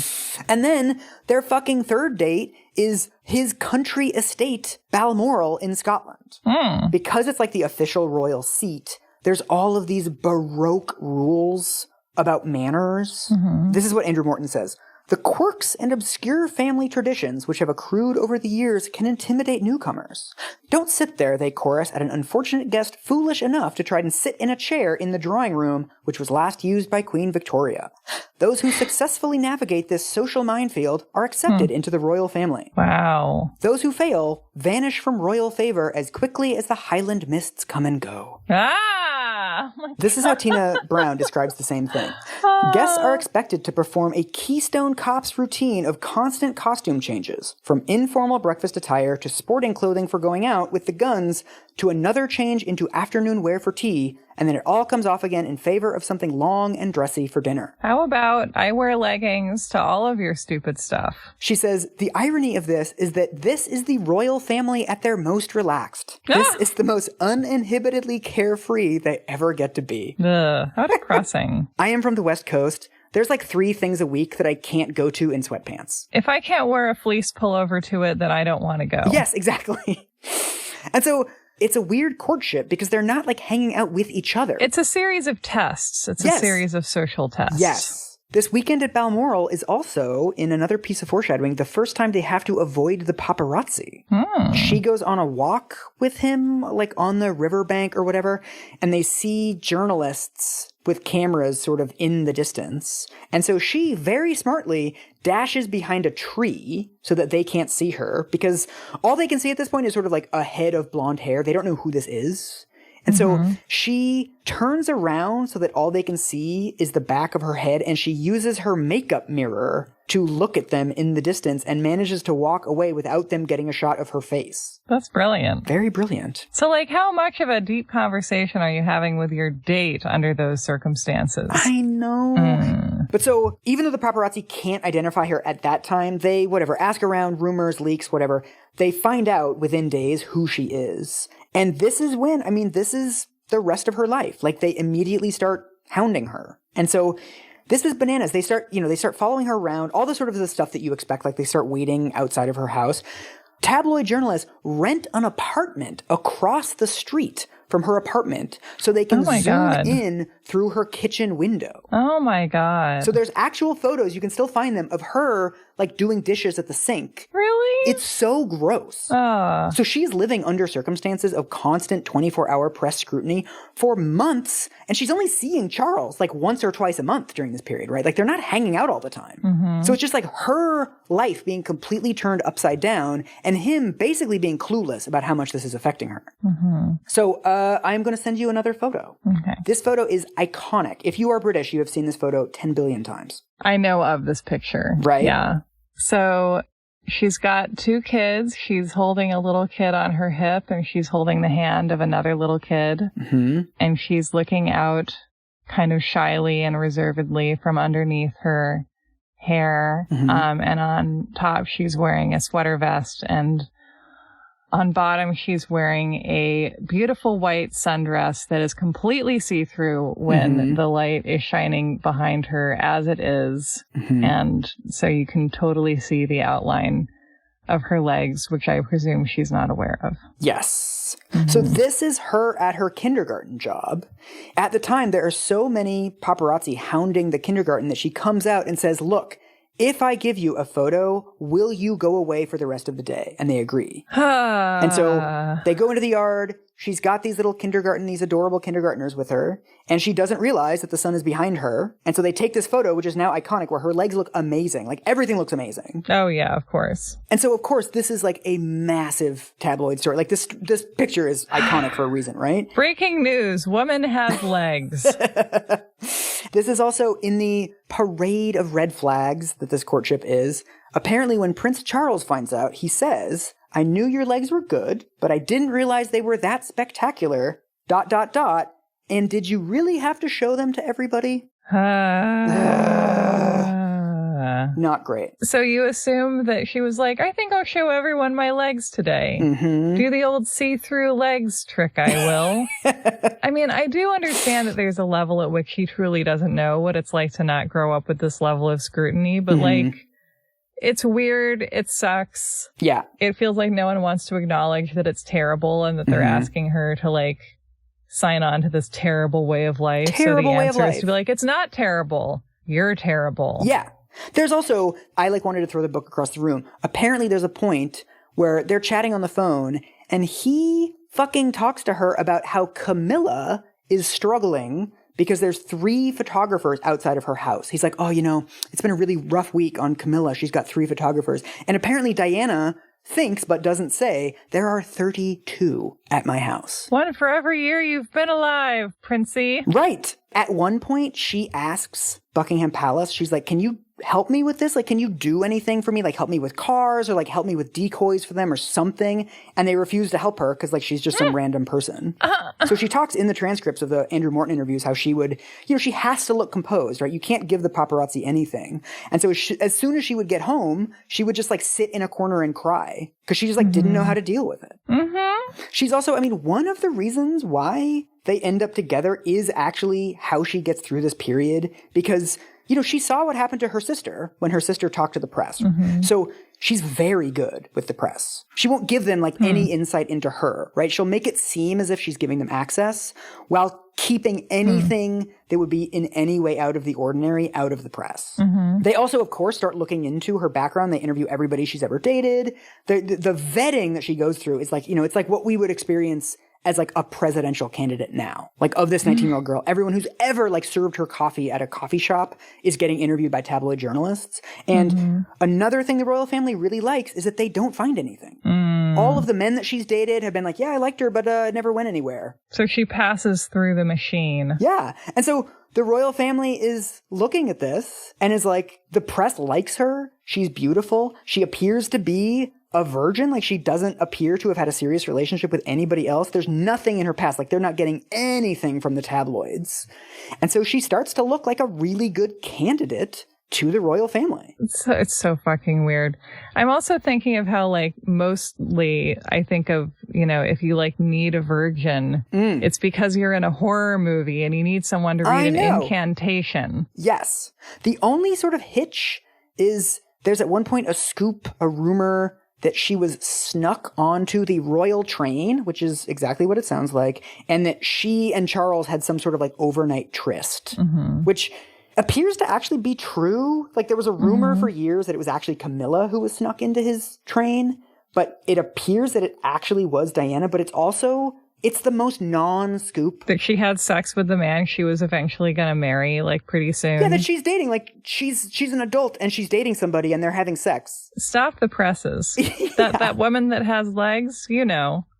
And then their fucking third date is his country estate, Balmoral in Scotland. Because it's like the official royal seat, there's all of these Baroque rules about manners. This is what Andrew Morton says. The quirks and obscure family traditions which have accrued over the years can intimidate newcomers. Don't sit there, they chorus at an unfortunate guest foolish enough to try and sit in a chair in the drawing room, which was last used by Queen Victoria. Those who successfully navigate this social minefield are accepted into the royal family. Wow. Those who fail vanish from royal favor as quickly as the Highland mists come and go. This is how Tina Brown describes the same thing. Guests are expected to perform a Keystone Cops routine of constant costume changes, from informal breakfast attire to sporting clothing for going out with the guns to another change into afternoon wear for tea, and then it all comes off again in favor of something long and dressy for dinner. How about I wear leggings to all of your stupid stuff? She says, the irony of this is that this is the royal family at their most relaxed. This is the most uninhibitedly carefree they ever get to be. Ugh, how depressing. I am from the West Coast. There's like 3 things a week that I can't go to in sweatpants. If I can't wear a fleece pullover to it, then I don't want to go. Yes, exactly. And so it's a weird courtship because they're not like hanging out with each other. It's a series of tests. It's a series of social tests. Yes. This weekend at Balmoral is also, in another piece of foreshadowing, the first time they have to avoid the paparazzi. She goes on a walk with him, like on the riverbank or whatever, and they see journalists with cameras sort of in the distance. And so she very smartly dashes behind a tree so that they can't see her, because all they can see at this point is sort of like a head of blonde hair. They don't know who this is. And so she turns around so that all they can see is the back of her head, and she uses her makeup mirror to look at them in the distance and manages to walk away without them getting a shot of her face. That's brilliant. Very brilliant. So, like, how much of a deep conversation are you having with your date under those circumstances? I know. But so, even though the paparazzi can't identify her at that time, they, ask around, rumors, leaks, whatever. They find out within days who she is. And this is when, this is the rest of her life. Like, they immediately start hounding her. And so this is bananas. They start following her around, all the sort of the stuff that you expect. Like, they start waiting outside of her house. Tabloid journalists rent an apartment across the street from her apartment so they can zoom in through her kitchen window. Oh my God. So there's actual photos, you can still find them, of her like doing dishes at the sink. Really? It's so gross. So she's living under circumstances of constant 24-hour press scrutiny for months, and she's only seeing Charles like once or twice a month during this period, right? Like, they're not hanging out all the time. So it's just like her life being completely turned upside down and him basically being clueless about how much this is affecting her. So I'm going to send you another photo. Okay. This photo is iconic. If you are British, you have seen this photo 10 billion times. I know of this picture. Right? Yeah. So she's got 2 kids. She's holding a little kid on her hip, and she's holding the hand of another little kid. And she's looking out kind of shyly and reservedly from underneath her hair. And on top, she's wearing a sweater vest and On bottom, she's wearing a beautiful white sundress that is completely see-through when the light is shining behind her, as it is. And so you can totally see the outline of her legs, which I presume she's not aware of. Yes. So this is her at her kindergarten job. At the time, there are so many paparazzi hounding the kindergarten that she comes out and says, look, if I give you a photo, will you go away for the rest of the day? And they agree. And so they go into the yard. She's got these adorable kindergartners with her. And she doesn't realize that the sun is behind her. And so they take this photo, which is now iconic, where her legs look amazing. Like, everything looks amazing. Oh, yeah, of course. And so, of course, this is like a massive tabloid story. Like, this picture is iconic for a reason, right? Breaking news. Woman has legs. This is also in the parade of red flags that this courtship is. Apparently, when Prince Charles finds out, he says, I knew your legs were good, but I didn't realize they were that spectacular, ... And did you really have to show them to everybody? Not great. So you assume that she was like, I think I'll show everyone my legs today. Do the old see-through legs trick, I will. I mean, I do understand that there's a level at which she truly doesn't know what it's like to not grow up with this level of scrutiny, but like, it's weird. It sucks. Yeah. It feels like no one wants to acknowledge that it's terrible and that they're asking her to like sign on to this terrible way of life. Terrible so the way of answer life. is to be like, it's not terrible. You're terrible. Yeah. There's also, I wanted to throw the book across the room. Apparently there's a point where they're chatting on the phone and he fucking talks to her about how Camilla is struggling because there's 3 photographers outside of her house. He's like, oh, it's been a really rough week on Camilla. She's got 3 photographers. And apparently Diana thinks but doesn't say, there are 32 at my house. One for every year you've been alive, Princey. Right. At one point, she asks Buckingham Palace, she's like, can you help me with this? Like, can you do anything for me? Like, help me with cars or like help me with decoys for them or something? And they refuse to help her because like she's just some random person. So she talks in the transcripts of the Andrew Morton interviews how she would, she has to look composed, right? You can't give the paparazzi anything. And so as soon as she would get home, she would just like sit in a corner and cry because she just like didn't know how to deal with it. She's also, one of the reasons why they end up together is actually how she gets through this period because she saw what happened to her sister when her sister talked to the press. So she's very good with the press. She won't give them like any insight into her, right? She'll make it seem as if she's giving them access while keeping anything that would be in any way out of the ordinary out of the press. They also, of course, start looking into her background. They interview everybody she's ever dated. The vetting that she goes through is like, it's like what we would experience as like a presidential candidate now, like of this 19-year-old girl. Everyone who's ever like served her coffee at a coffee shop is getting interviewed by tabloid journalists. And another thing the royal family really likes is that they don't find anything. All of the men that she's dated have been like, yeah, I liked her, but it never went anywhere. So she passes through the machine. Yeah. And so the royal family is looking at this and is like, the press likes her. She's beautiful. She appears to be a virgin. Like, she doesn't appear to have had a serious relationship with anybody else. There's nothing in her past. Like, they're not getting anything from the tabloids. And so she starts to look like a really good candidate to the royal family. It's so fucking weird. I'm also thinking of how, like, mostly I think of, if you, like, need a virgin, it's because you're in a horror movie and you need someone to read an incantation. Yes. The only sort of hitch is there's at one point a rumor that she was snuck onto the royal train, which is exactly what it sounds like, and that she and Charles had some sort of like overnight tryst, which appears to actually be true. Like, there was a rumor for years that it was actually Camilla who was snuck into his train, but it appears that it actually was Diana, but it's the most non-scoop. That she had sex with the man she was eventually going to marry, like, pretty soon. Yeah, that she's dating. Like, she's an adult and she's dating somebody and they're having sex. Stop the presses. That woman that has legs,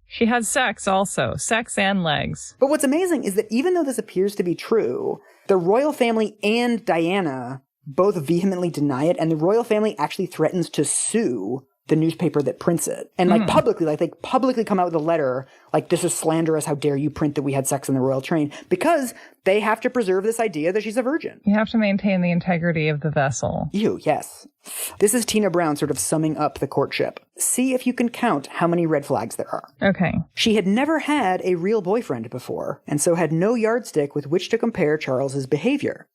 she had sex also. Sex and legs. But what's amazing is that even though this appears to be true, the royal family and Diana both vehemently deny it, and the royal family actually threatens to sue the newspaper that prints it. And like publicly, like they publicly come out with a letter like, this is slanderous. How dare you print that we had sex in the royal train? Because they have to preserve this idea that she's a virgin. You have to maintain the integrity of the vessel. Yes. This is Tina Brown sort of summing up the courtship. See if you can count how many red flags there are. Okay. She had never had a real boyfriend before, and so had no yardstick with which to compare Charles's behavior.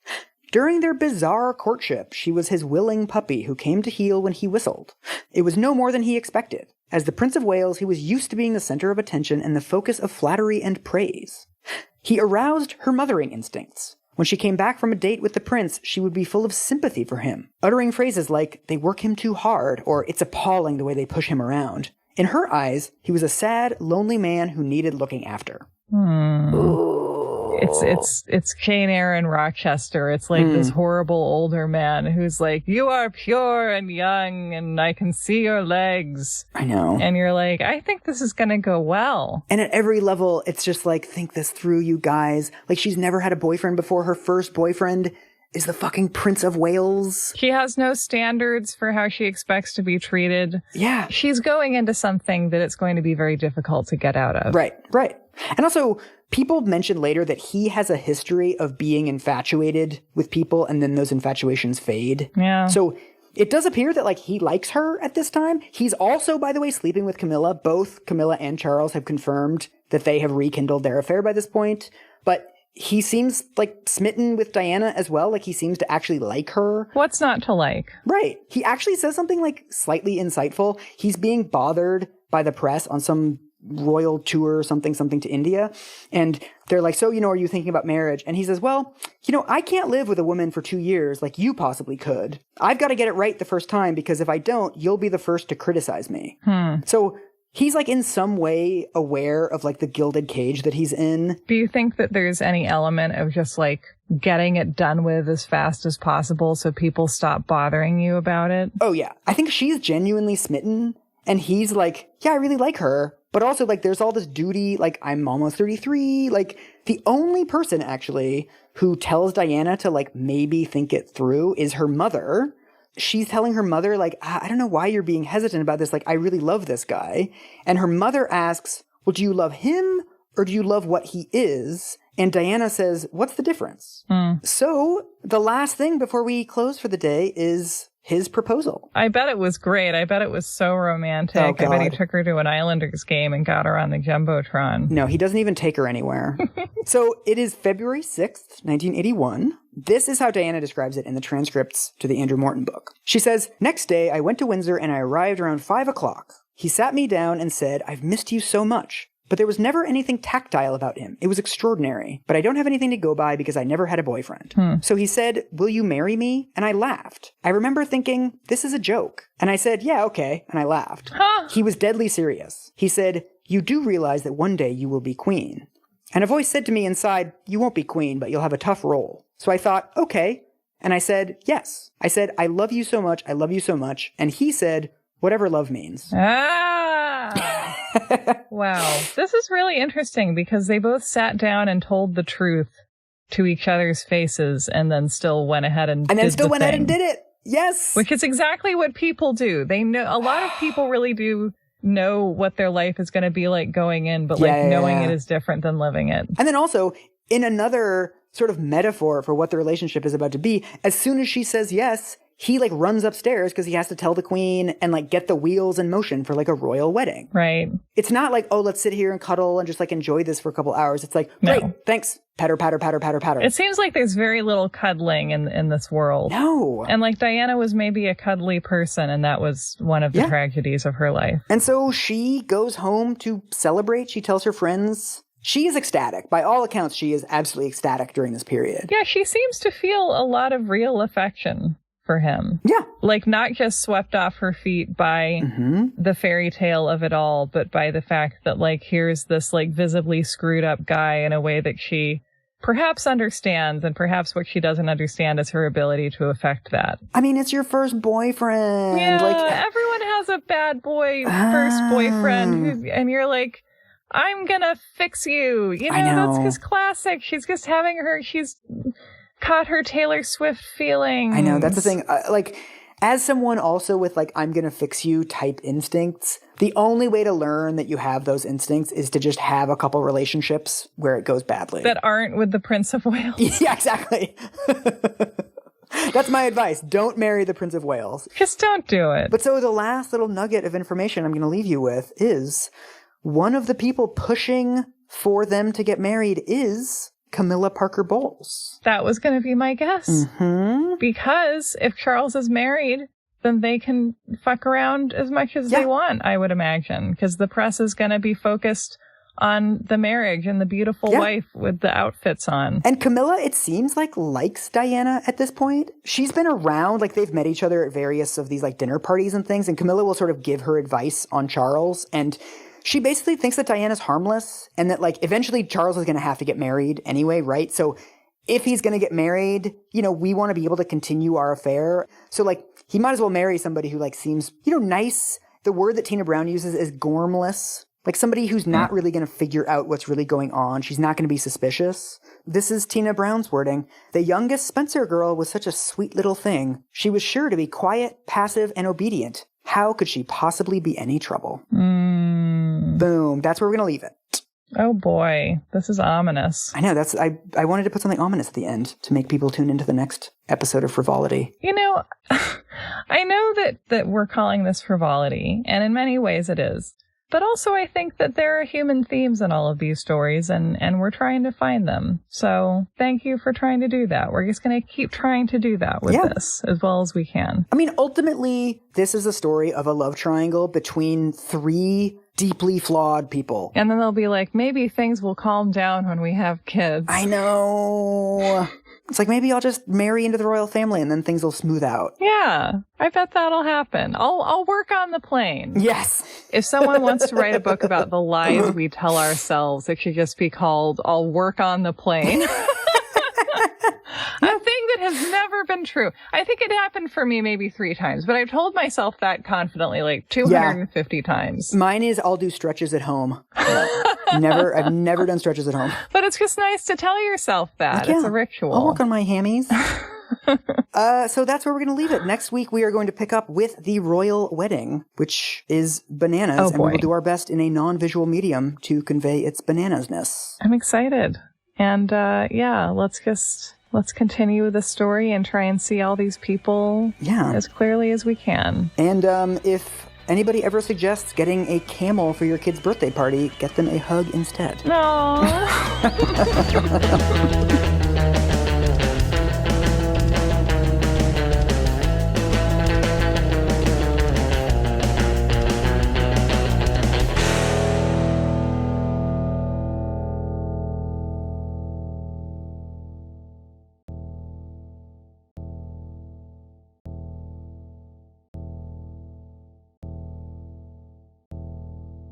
During their bizarre courtship, she was his willing puppy who came to heel when he whistled. It was no more than he expected. As the Prince of Wales, he was used to being the center of attention and the focus of flattery and praise. He aroused her mothering instincts. When she came back from a date with the prince, she would be full of sympathy for him, uttering phrases like, they work him too hard, or it's appalling the way they push him around. In her eyes, he was a sad, lonely man who needed looking after. It's Jane Eyre in Rochester. It's like this horrible older man who's like, you are pure and young and I can see your legs. I know. And you're like, I think this is going to go well. And at every level, it's just like, think this through, you guys. Like, she's never had a boyfriend before. Her first boyfriend is the fucking Prince of Wales. She has no standards for how she expects to be treated. Yeah. She's going into something that it's going to be very difficult to get out of. Right. And also, people mention later that he has a history of being infatuated with people and then those infatuations fade. Yeah. So it does appear that, like, he likes her at this time. He's also, by the way, sleeping with Camilla. Both Camilla and Charles have confirmed that they have rekindled their affair by this point. But he seems, like, smitten with Diana as well. Like, he seems to actually like her. What's not to like? Right. He actually says something, like, slightly insightful. He's being bothered by the press on some royal tour or something to India. And they're like, so, are you thinking about marriage? And he says, well, I can't live with a woman for 2 years like you possibly could. I've got to get it right the first time, because if I don't, you'll be the first to criticize me. So he's, like, in some way aware of, like, the gilded cage that he's in. Do you think that there's any element of just, like, getting it done with as fast as possible so people stop bothering you about it? Oh, yeah. I think she's genuinely smitten. And he's like, yeah, I really like her. But also, like, there's all this duty, like, I'm almost 33. Like, the only person, actually, who tells Diana to, like, maybe think it through is her mother. She's telling her mother, like, I don't know why you're being hesitant about this. Like, I really love this guy. And her mother asks, well, do you love him or do you love what he is? And Diana says, what's the difference? So the last thing before we close for the day is his proposal. I bet it was great. I bet it was so romantic. Oh, God. I bet he took her to an Islanders game and got her on the Jumbotron. No, he doesn't even take her anywhere. So it is February 6th, 1981. This is how Diana describes it in the transcripts to the Andrew Morton book. She says, next day I went to Windsor and I arrived around 5 o'clock. He sat me down and said, I've missed you so much. But there was never anything tactile about him. It was extraordinary. But I don't have anything to go by because I never had a boyfriend. So he said, will you marry me? And I laughed. I remember thinking, this is a joke. And I said, yeah, okay. And I laughed. He was deadly serious. He said, you do realize that one day you will be queen. And a voice said to me inside, you won't be queen, but you'll have a tough role. So I thought, okay. And I said, yes. I said, I love you so much. I love you so much. And he said, whatever love means. Wow. This is really interesting because they both sat down and told the truth to each other's faces and then still went ahead and did it. Yes. Which is exactly what people do. They know, a lot of people really do know what their life is going to be like going in, but knowing it is different than living it. And then also, in another sort of metaphor for what the relationship is about to be, as soon as she says yes, he, like, runs upstairs because he has to tell the queen and, like, get the wheels in motion for, like, a royal wedding. Right. It's not like, oh, let's sit here and cuddle and just, like, enjoy this for a couple hours. It's like, great, thanks. Patter, patter, patter, patter, patter. It seems like there's very little cuddling in this world. No. And, like, Diana was maybe a cuddly person, and that was one of the tragedies of her life. And so she goes home to celebrate. She tells her friends. She is ecstatic. By all accounts, she is absolutely ecstatic during this period. Yeah, she seems to feel a lot of real affection for him. Yeah. Like, not just swept off her feet by the fairy tale of it all, but by the fact that, like, here's this, like, visibly screwed up guy in a way that she perhaps understands, and perhaps what she doesn't understand is her ability to affect that. I mean, it's your first boyfriend. Yeah, like, everyone has a bad first boyfriend, and you're like, I'm gonna fix you. You know, that's just classic. She's just having she's caught her Taylor Swift feeling. I know, that's the thing. as someone also with like, I'm going to fix you type instincts, the only way to learn that you have those instincts is to just have a couple relationships where it goes badly. That aren't with the Prince of Wales. Yeah, exactly. That's my advice. Don't marry the Prince of Wales. Just don't do it. But so the last little nugget of information I'm going to leave you with is one of the people pushing for them to get married is Camilla Parker Bowles. That was going to be my guess. Mm-hmm. Because if Charles is married, then they can fuck around as much as they want, I would imagine. Because the press is going to be focused on the marriage and the beautiful wife with the outfits on. And Camilla, it seems like, likes Diana at this point. She's been around, like they've met each other at various of these like dinner parties and things, and Camilla will sort of give her advice on Charles, and she basically thinks that Diana's harmless and that like eventually Charles is going to have to get married anyway, right? So if he's going to get married, you know, we want to be able to continue our affair. So like he might as well marry somebody who like seems, you know, nice. The word that Tina Brown uses is gormless. Like somebody who's not really going to figure out what's really going on. She's not going to be suspicious. This is Tina Brown's wording. The youngest Spencer girl was such a sweet little thing. She was sure to be quiet, passive, and obedient. How could she possibly be any trouble? Boom. That's where we're going to leave it. Oh boy. This is ominous. I know. I wanted to put something ominous at the end to make people tune into the next episode of Frivolity. You know, I know that we're calling this frivolity, and in many ways it is. But also I think that there are human themes in all of these stories, and we're trying to find them. So thank you for trying to do that. We're just going to keep trying to do that with this as well as we can. I mean, ultimately, this is a story of a love triangle between three deeply flawed people. And then they'll be like, maybe things will calm down when we have kids. I know. It's like, maybe I'll just marry into the royal family and then things will smooth out. Yeah, I bet that'll happen. I'll work on the plane. Yes. If someone wants to write a book about the lies we tell ourselves, it should just be called I'll Work on the Plane. A thing that has never been true. I think it happened for me maybe 3 times, but I've told myself that confidently like 250 times. Mine is I'll do stretches at home. I've never done stretches at home. But it's just nice to tell yourself that. It's a ritual. I'll work on my hammies. So that's where we're going to leave it. Next week, we are going to pick up with the royal wedding, which is bananas. And we will do our best in a non-visual medium to convey its bananasness. I'm excited. And let's continue the story and try and see all these people as clearly as we can. And if anybody ever suggests getting a camel for your kid's birthday party, get them a hug instead. No.